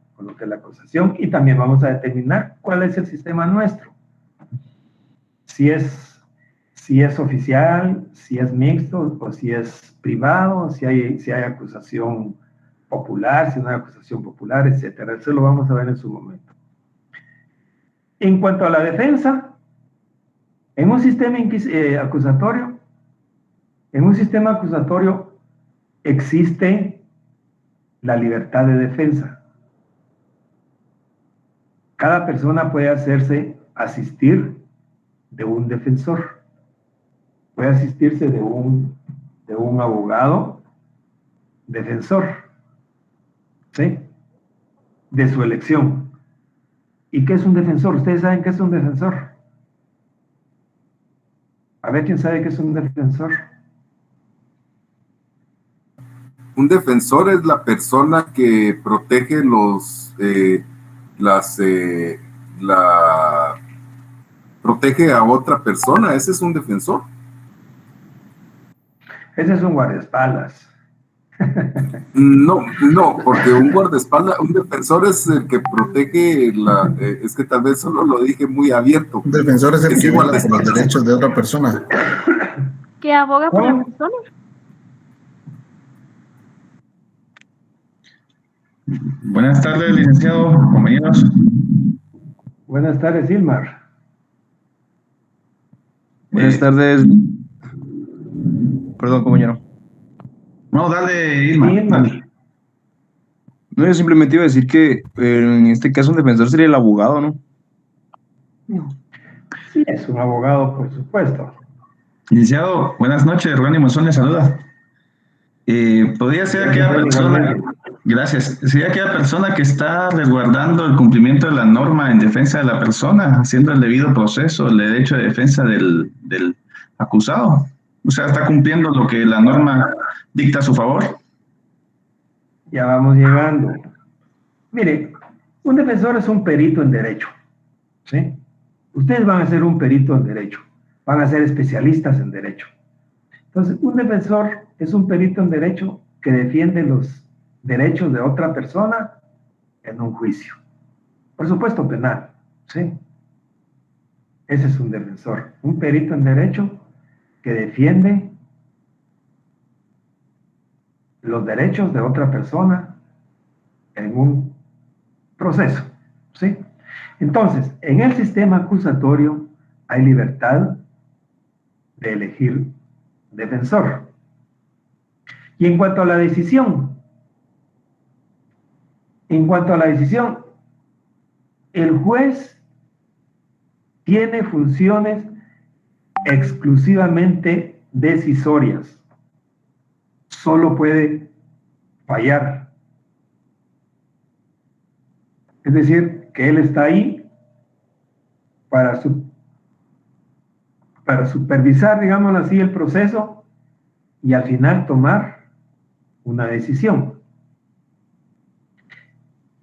acusación, y también vamos a determinar cuál es el sistema nuestro. Si es oficial, si es mixto, o si es privado, si hay acusación popular, si no hay acusación popular, etcétera. Eso lo vamos a ver en su momento. En cuanto a la defensa, en un sistema acusatorio existe la libertad de defensa. Cada persona puede hacerse asistir de un defensor, puede asistirse de un abogado defensor, ¿sí? De su elección. ¿Y qué es un defensor? ¿Ustedes saben qué es un defensor? A ver, ¿quién sabe qué es un defensor? Un defensor es la persona que protege protege a otra persona. Ese es un defensor. Ese es un guardaespaldas. No, porque un guardaespaldas, un defensor es el que protege es que tal vez solo lo dije muy abierto. Un defensor es el que vela por los derechos de otra persona. ¿Que aboga por la persona? Buenas tardes, licenciado, compañeros. Buenas tardes, Ilmar. Buenas tardes. Perdón, compañero. No, dale, Ilmar. Dale. No, yo simplemente iba a decir que en este caso un defensor sería el abogado, ¿no? Sí, es un abogado, por supuesto. Licenciado, buenas noches, Ronnie Monzón le saluda. ¿Podría ser aquella persona, gracias, sería aquella persona que está resguardando el cumplimiento de la norma en defensa de la persona, haciendo el debido proceso, el derecho de defensa del acusado? O sea, ¿está cumpliendo lo que la norma dicta a su favor? Ya vamos llegando. Mire, Un defensor es un perito en derecho, ¿sí? Ustedes van a ser un perito en derecho, van a ser especialistas en derecho. Entonces, un defensor es un perito en derecho que defiende los derechos de otra persona en un juicio. Por supuesto, penal, ¿sí? Ese es un defensor, un perito en derecho que defiende los derechos de otra persona en un proceso, ¿sí? Entonces, en el sistema acusatorio hay libertad de elegir defensor. Y en cuanto a la decisión, el juez tiene funciones exclusivamente decisorias. Solo puede fallar. Es decir, que él está ahí para supervisar, digámoslo así, el proceso y al final tomar una decisión.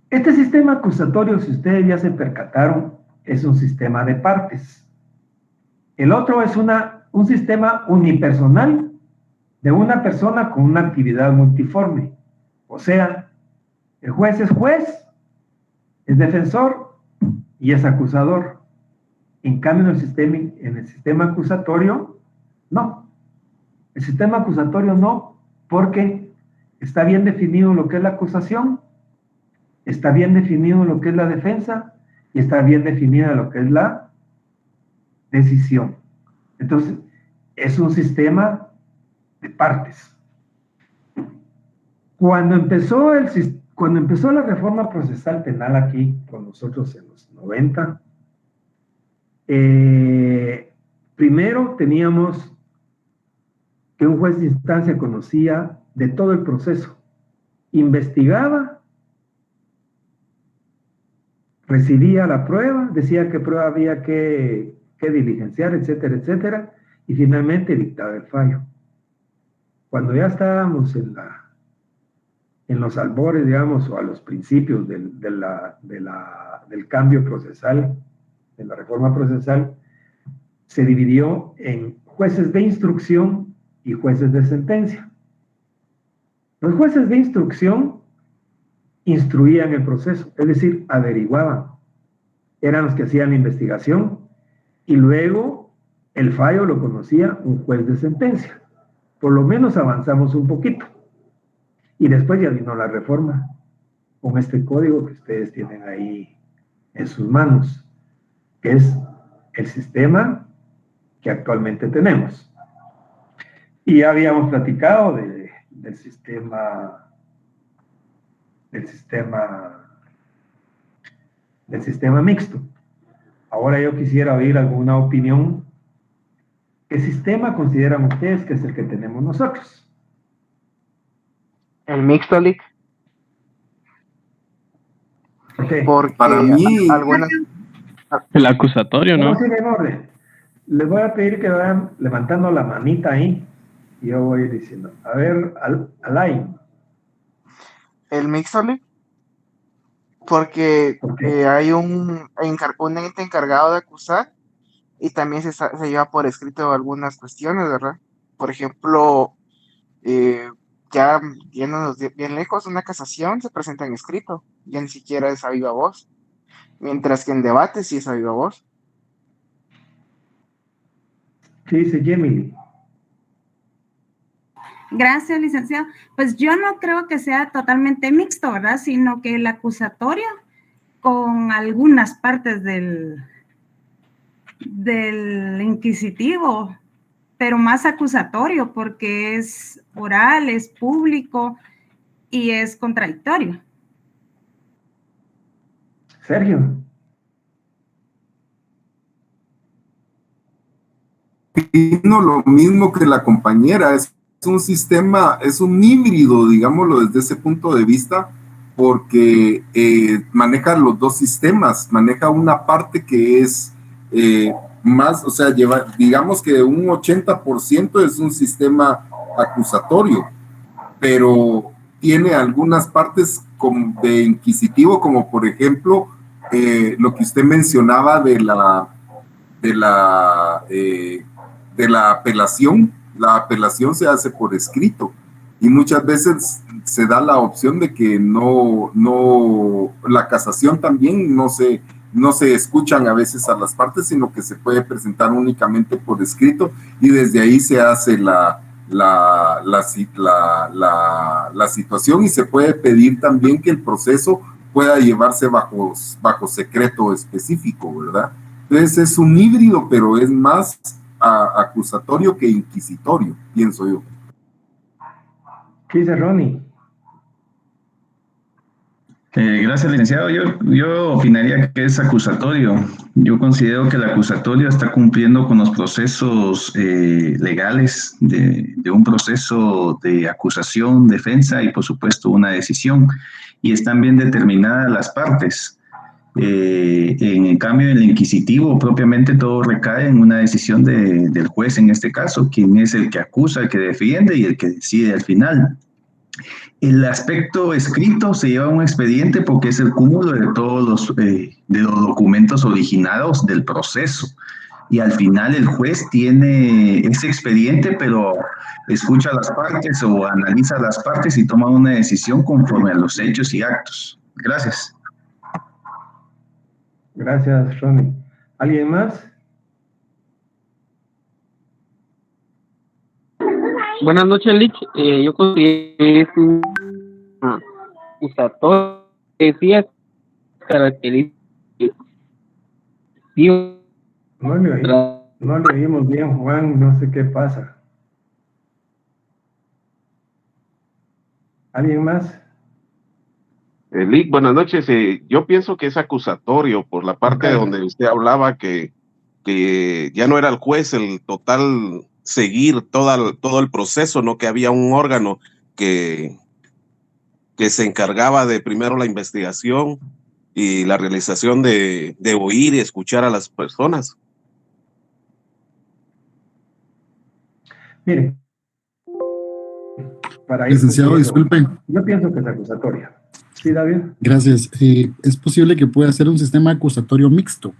Este sistema acusatorio, si ustedes ya se percataron, es un sistema de partes. El otro es un sistema unipersonal de una persona con una actividad multiforme. O sea, el juez es juez, es defensor y es acusador. En cambio, en el sistema acusatorio, no. El sistema acusatorio no, porque está bien definido lo que es la acusación, está bien definido lo que es la defensa y está bien definida lo que es la decisión. Entonces, es un sistema de partes. Cuando empezó la reforma procesal penal aquí con nosotros en los 90, primero teníamos que un juez de instancia conocía de todo el proceso, investigaba, recibía la prueba, decía qué prueba había que diligenciar, etcétera, etcétera, y finalmente dictaba el fallo. Cuando ya estábamos en los albores, digamos, o a los principios del cambio procesal, de la reforma procesal, se dividió en jueces de instrucción y jueces de sentencia. Los jueces de instrucción instruían el proceso, es decir, averiguaban. Eran los que hacían la investigación y luego el fallo lo conocía un juez de sentencia. Por lo menos avanzamos un poquito. Y después ya vino la reforma con este código que ustedes tienen ahí en sus manos, que es el sistema que actualmente tenemos. Y ya habíamos platicado del sistema mixto. Ahora yo quisiera oír alguna opinión. ¿Qué sistema consideran ustedes que es el que tenemos nosotros? El mixto, Lick. Okay. Porque para mí algunas... El acusatorio, ¿no? Sí, en orden. Les voy a pedir que vayan levantando la manita ahí y yo voy diciendo, a ver, Alain. El mixto, Lick. Porque hay un ente encargado de acusar y también se lleva por escrito algunas cuestiones, ¿verdad? Por ejemplo, ya yéndonos bien lejos, una casación se presenta en escrito, ya ni siquiera es a viva voz, mientras que en debate sí es a viva voz. ¿Qué dice Gemily? Gracias, licenciado. Pues yo no creo que sea totalmente mixto, ¿verdad? Sino que el acusatorio con algunas partes del inquisitivo, pero más acusatorio porque es oral, es público y es contradictorio. Sergio. No, lo mismo que la compañera, es un sistema, es un híbrido, digámoslo desde ese punto de vista, porque maneja los dos sistemas, maneja una parte que es más, o sea, digamos que un 80% es un sistema acusatorio, pero tiene algunas partes de inquisitivo, como por ejemplo lo que usted mencionaba de la apelación. La apelación se hace por escrito y muchas veces se da la opción de que la casación también no se escuchan a veces a las partes, sino que se puede presentar únicamente por escrito y desde ahí se hace la situación y se puede pedir también que el proceso pueda llevarse bajo secreto específico, ¿verdad? Entonces es un híbrido, pero es más acusatorio que inquisitorio, pienso yo. ¿Qué dice Ronnie? Gracias, licenciado. Yo opinaría que es acusatorio. Yo considero que el acusatorio está cumpliendo con los procesos legales de un proceso de acusación, defensa y, por supuesto, una decisión. Y están bien determinadas las partes. En cambio, en el inquisitivo, propiamente todo recae en una decisión del juez, en este caso, quien es el que acusa, el que defiende y el que decide al final. El aspecto escrito se lleva a un expediente porque es el cúmulo de todos los documentos originados del proceso. Y al final el juez tiene ese expediente, pero escucha a las partes o analiza las partes y toma una decisión conforme a los hechos y actos. Gracias. Gracias, Ronnie. ¿Alguien más? Buenas noches, Lich. Yo considero que es un acusatorio que sí es característico. No le oímos bien, Juan, no sé qué pasa. ¿Alguien más? Lick, buenas noches. Yo pienso que es acusatorio por la parte donde usted hablaba que ya no era el juez el total seguir todo el proceso, ¿no? Que había un órgano que se encargaba de primero la investigación y la realización de oír y escuchar a las personas. Mire, licenciado, disculpe. Yo pienso que es acusatoria. Sí, David. Gracias. ¿Es posible que pueda ser un sistema acusatorio mixto?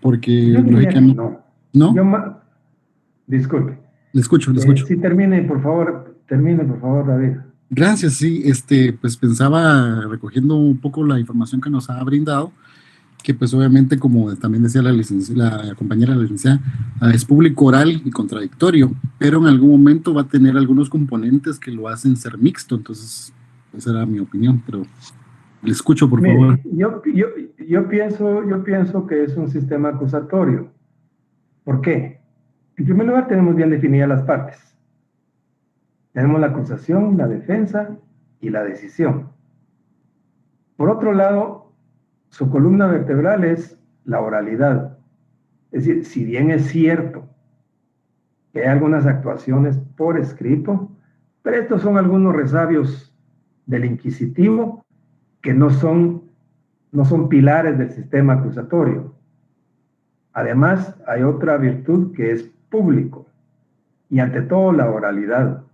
Porque lógicamente... ¿No? Disculpe. Le escucho. Sí, termine, por favor, David. Gracias, sí. Pues pensaba, recogiendo un poco la información que nos ha brindado, que pues obviamente, como también decía la compañera licenciada, es público oral y contradictorio, pero en algún momento va a tener algunos componentes que lo hacen ser mixto. Entonces, esa era mi opinión, pero le escucho, por favor. Yo pienso que es un sistema acusatorio. ¿Por qué? En primer lugar, tenemos bien definidas las partes. Tenemos la acusación, la defensa y la decisión. Por otro lado, su columna vertebral es la oralidad. Es decir, si bien es cierto que hay algunas actuaciones por escrito, pero estos son algunos resabios del inquisitivo que no son pilares del sistema acusatorio. Además, hay otra virtud que es público y ante todo la oralidad.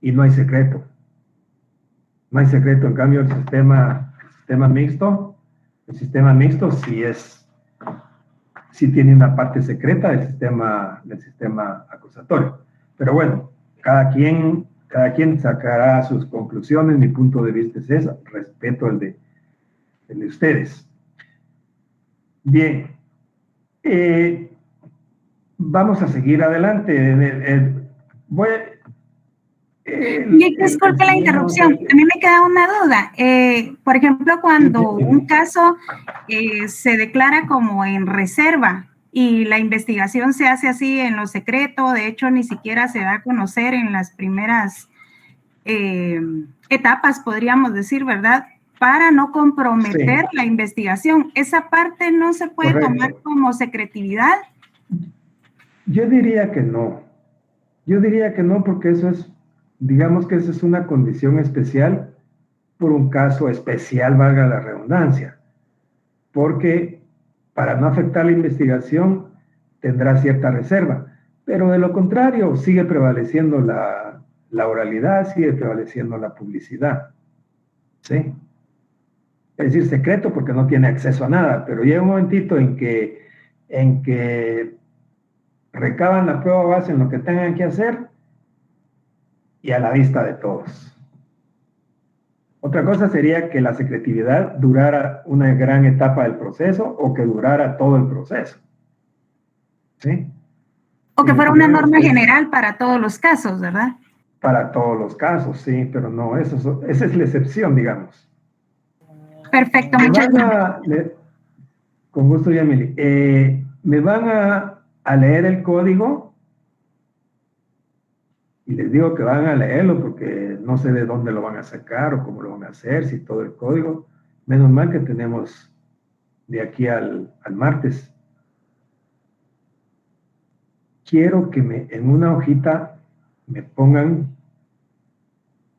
Y no hay secreto. No hay secreto. En cambio, el sistema mixto sí tiene una parte secreta del sistema acusatorio. Pero bueno, cada quien sacará sus conclusiones. Mi punto de vista es ese. Respeto el de ustedes. Bien. Vamos a seguir adelante. Disculpe la interrupción, a mí me queda una duda. Por ejemplo, cuando un caso se declara como en reserva y la investigación se hace así en lo secreto, de hecho ni siquiera se da a conocer en las primeras etapas, podríamos decir, ¿verdad? Para no comprometer la investigación. ¿Esa parte no se puede tomar como secretividad? Yo diría que no. Porque eso es, digamos que esa es una condición especial por un caso especial, valga la redundancia. Porque para no afectar la investigación tendrá cierta reserva. Pero de lo contrario, sigue prevaleciendo la oralidad, sigue prevaleciendo la publicidad. ¿Sí? Es decir, secreto porque no tiene acceso a nada, pero llega un momentito en que recaban la prueba base en lo que tengan que hacer y a la vista de todos. Otra cosa sería que la secretividad durara una gran etapa del proceso o que durara todo el proceso. ¿Sí? O que fuera una norma general para todos los casos, ¿verdad? Para todos los casos, sí, pero no, esa es la excepción, digamos. Perfecto, muchas gracias. Con gusto, Yamili. Me van a leer el código y les digo que van a leerlo porque no sé de dónde lo van a sacar o cómo lo van a hacer, si todo el código. Menos mal que tenemos de aquí al martes. Quiero que en una hojita me pongan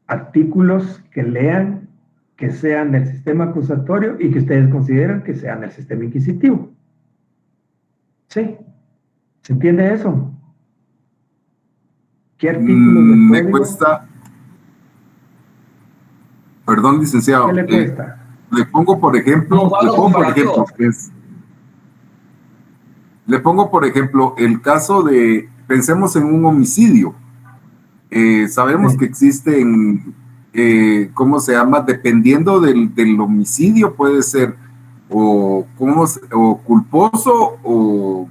artículos que lean, que sean del sistema acusatorio y que ustedes consideran que sean del sistema inquisitivo. ¿Sí? ¿Se entiende eso? ¿Qué artículos del me código? cuesta. Perdón, licenciado. ¿Qué le cuesta? Le pongo, por ejemplo, le pongo, por ejemplo, el caso de, pensemos en un homicidio. Sabemos que existen, ¿cómo se llama? Dependiendo del homicidio, puede ser o culposo o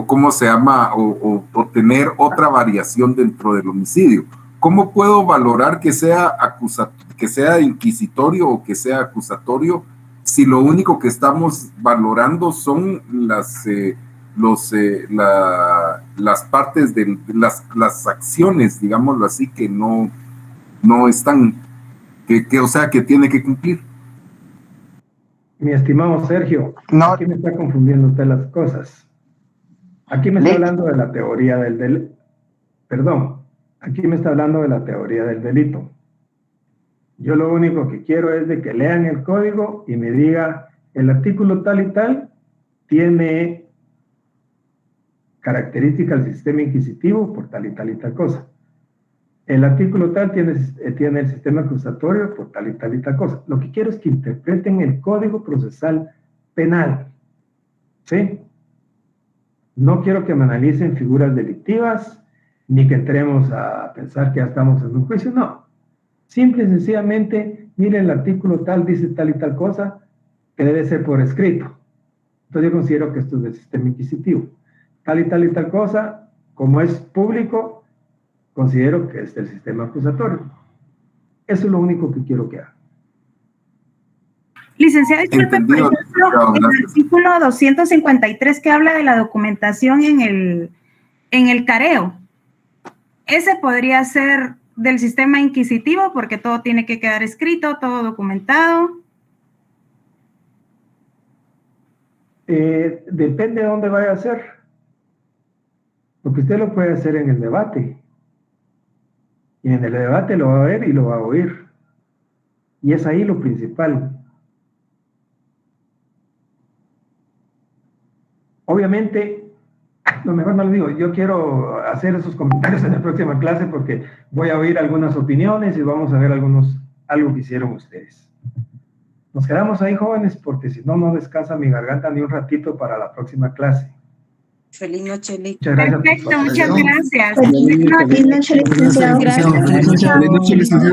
¿cómo se llama? O tener otra variación dentro del homicidio. ¿Cómo puedo valorar que sea inquisitorio o que sea acusatorio si lo único que estamos valorando son las partes de las acciones, digámoslo así, que no están, o sea, que tiene que cumplir? Mi estimado Sergio, aquí me está confundiendo usted las cosas. Aquí me está hablando de la teoría del delito. Perdón, aquí me está hablando de la teoría del delito. Yo lo único que quiero es de que lean el código y me diga el artículo tal y tal tiene característica del sistema inquisitivo por tal y tal y tal cosa. El artículo tal tiene el sistema acusatorio por tal y tal cosa. Lo que quiero es que interpreten el Código Procesal Penal. ¿Sí? No quiero que me analicen figuras delictivas, ni que entremos a pensar que ya estamos en un juicio, no. Simple y sencillamente, miren, el artículo tal dice tal y tal cosa, que debe ser por escrito. Entonces yo considero que esto es del sistema inquisitivo. Tal y tal cosa, como es público, considero que es del sistema acusatorio. Eso es lo único que quiero que haga. Licenciado, disculpe, por ejemplo, el artículo 253 que habla de la documentación en el careo, ese podría ser del sistema inquisitivo porque todo tiene que quedar escrito, todo documentado. Depende de dónde vaya a ser. Porque usted lo puede hacer en el debate. Y en el debate lo va a ver y lo va a oír. Y es ahí lo principal. Obviamente, lo mejor no lo digo, yo quiero hacer esos comentarios en la próxima clase porque voy a oír algunas opiniones y vamos a ver algo que hicieron ustedes. Nos quedamos ahí, jóvenes, porque si no, no descansa mi garganta ni un ratito para la próxima clase. Feliz noche, Lic. Muchas gracias. Perfecto, muchas gracias. Feliz noche, licenciado. Gracias. Feliz noche, licenciado.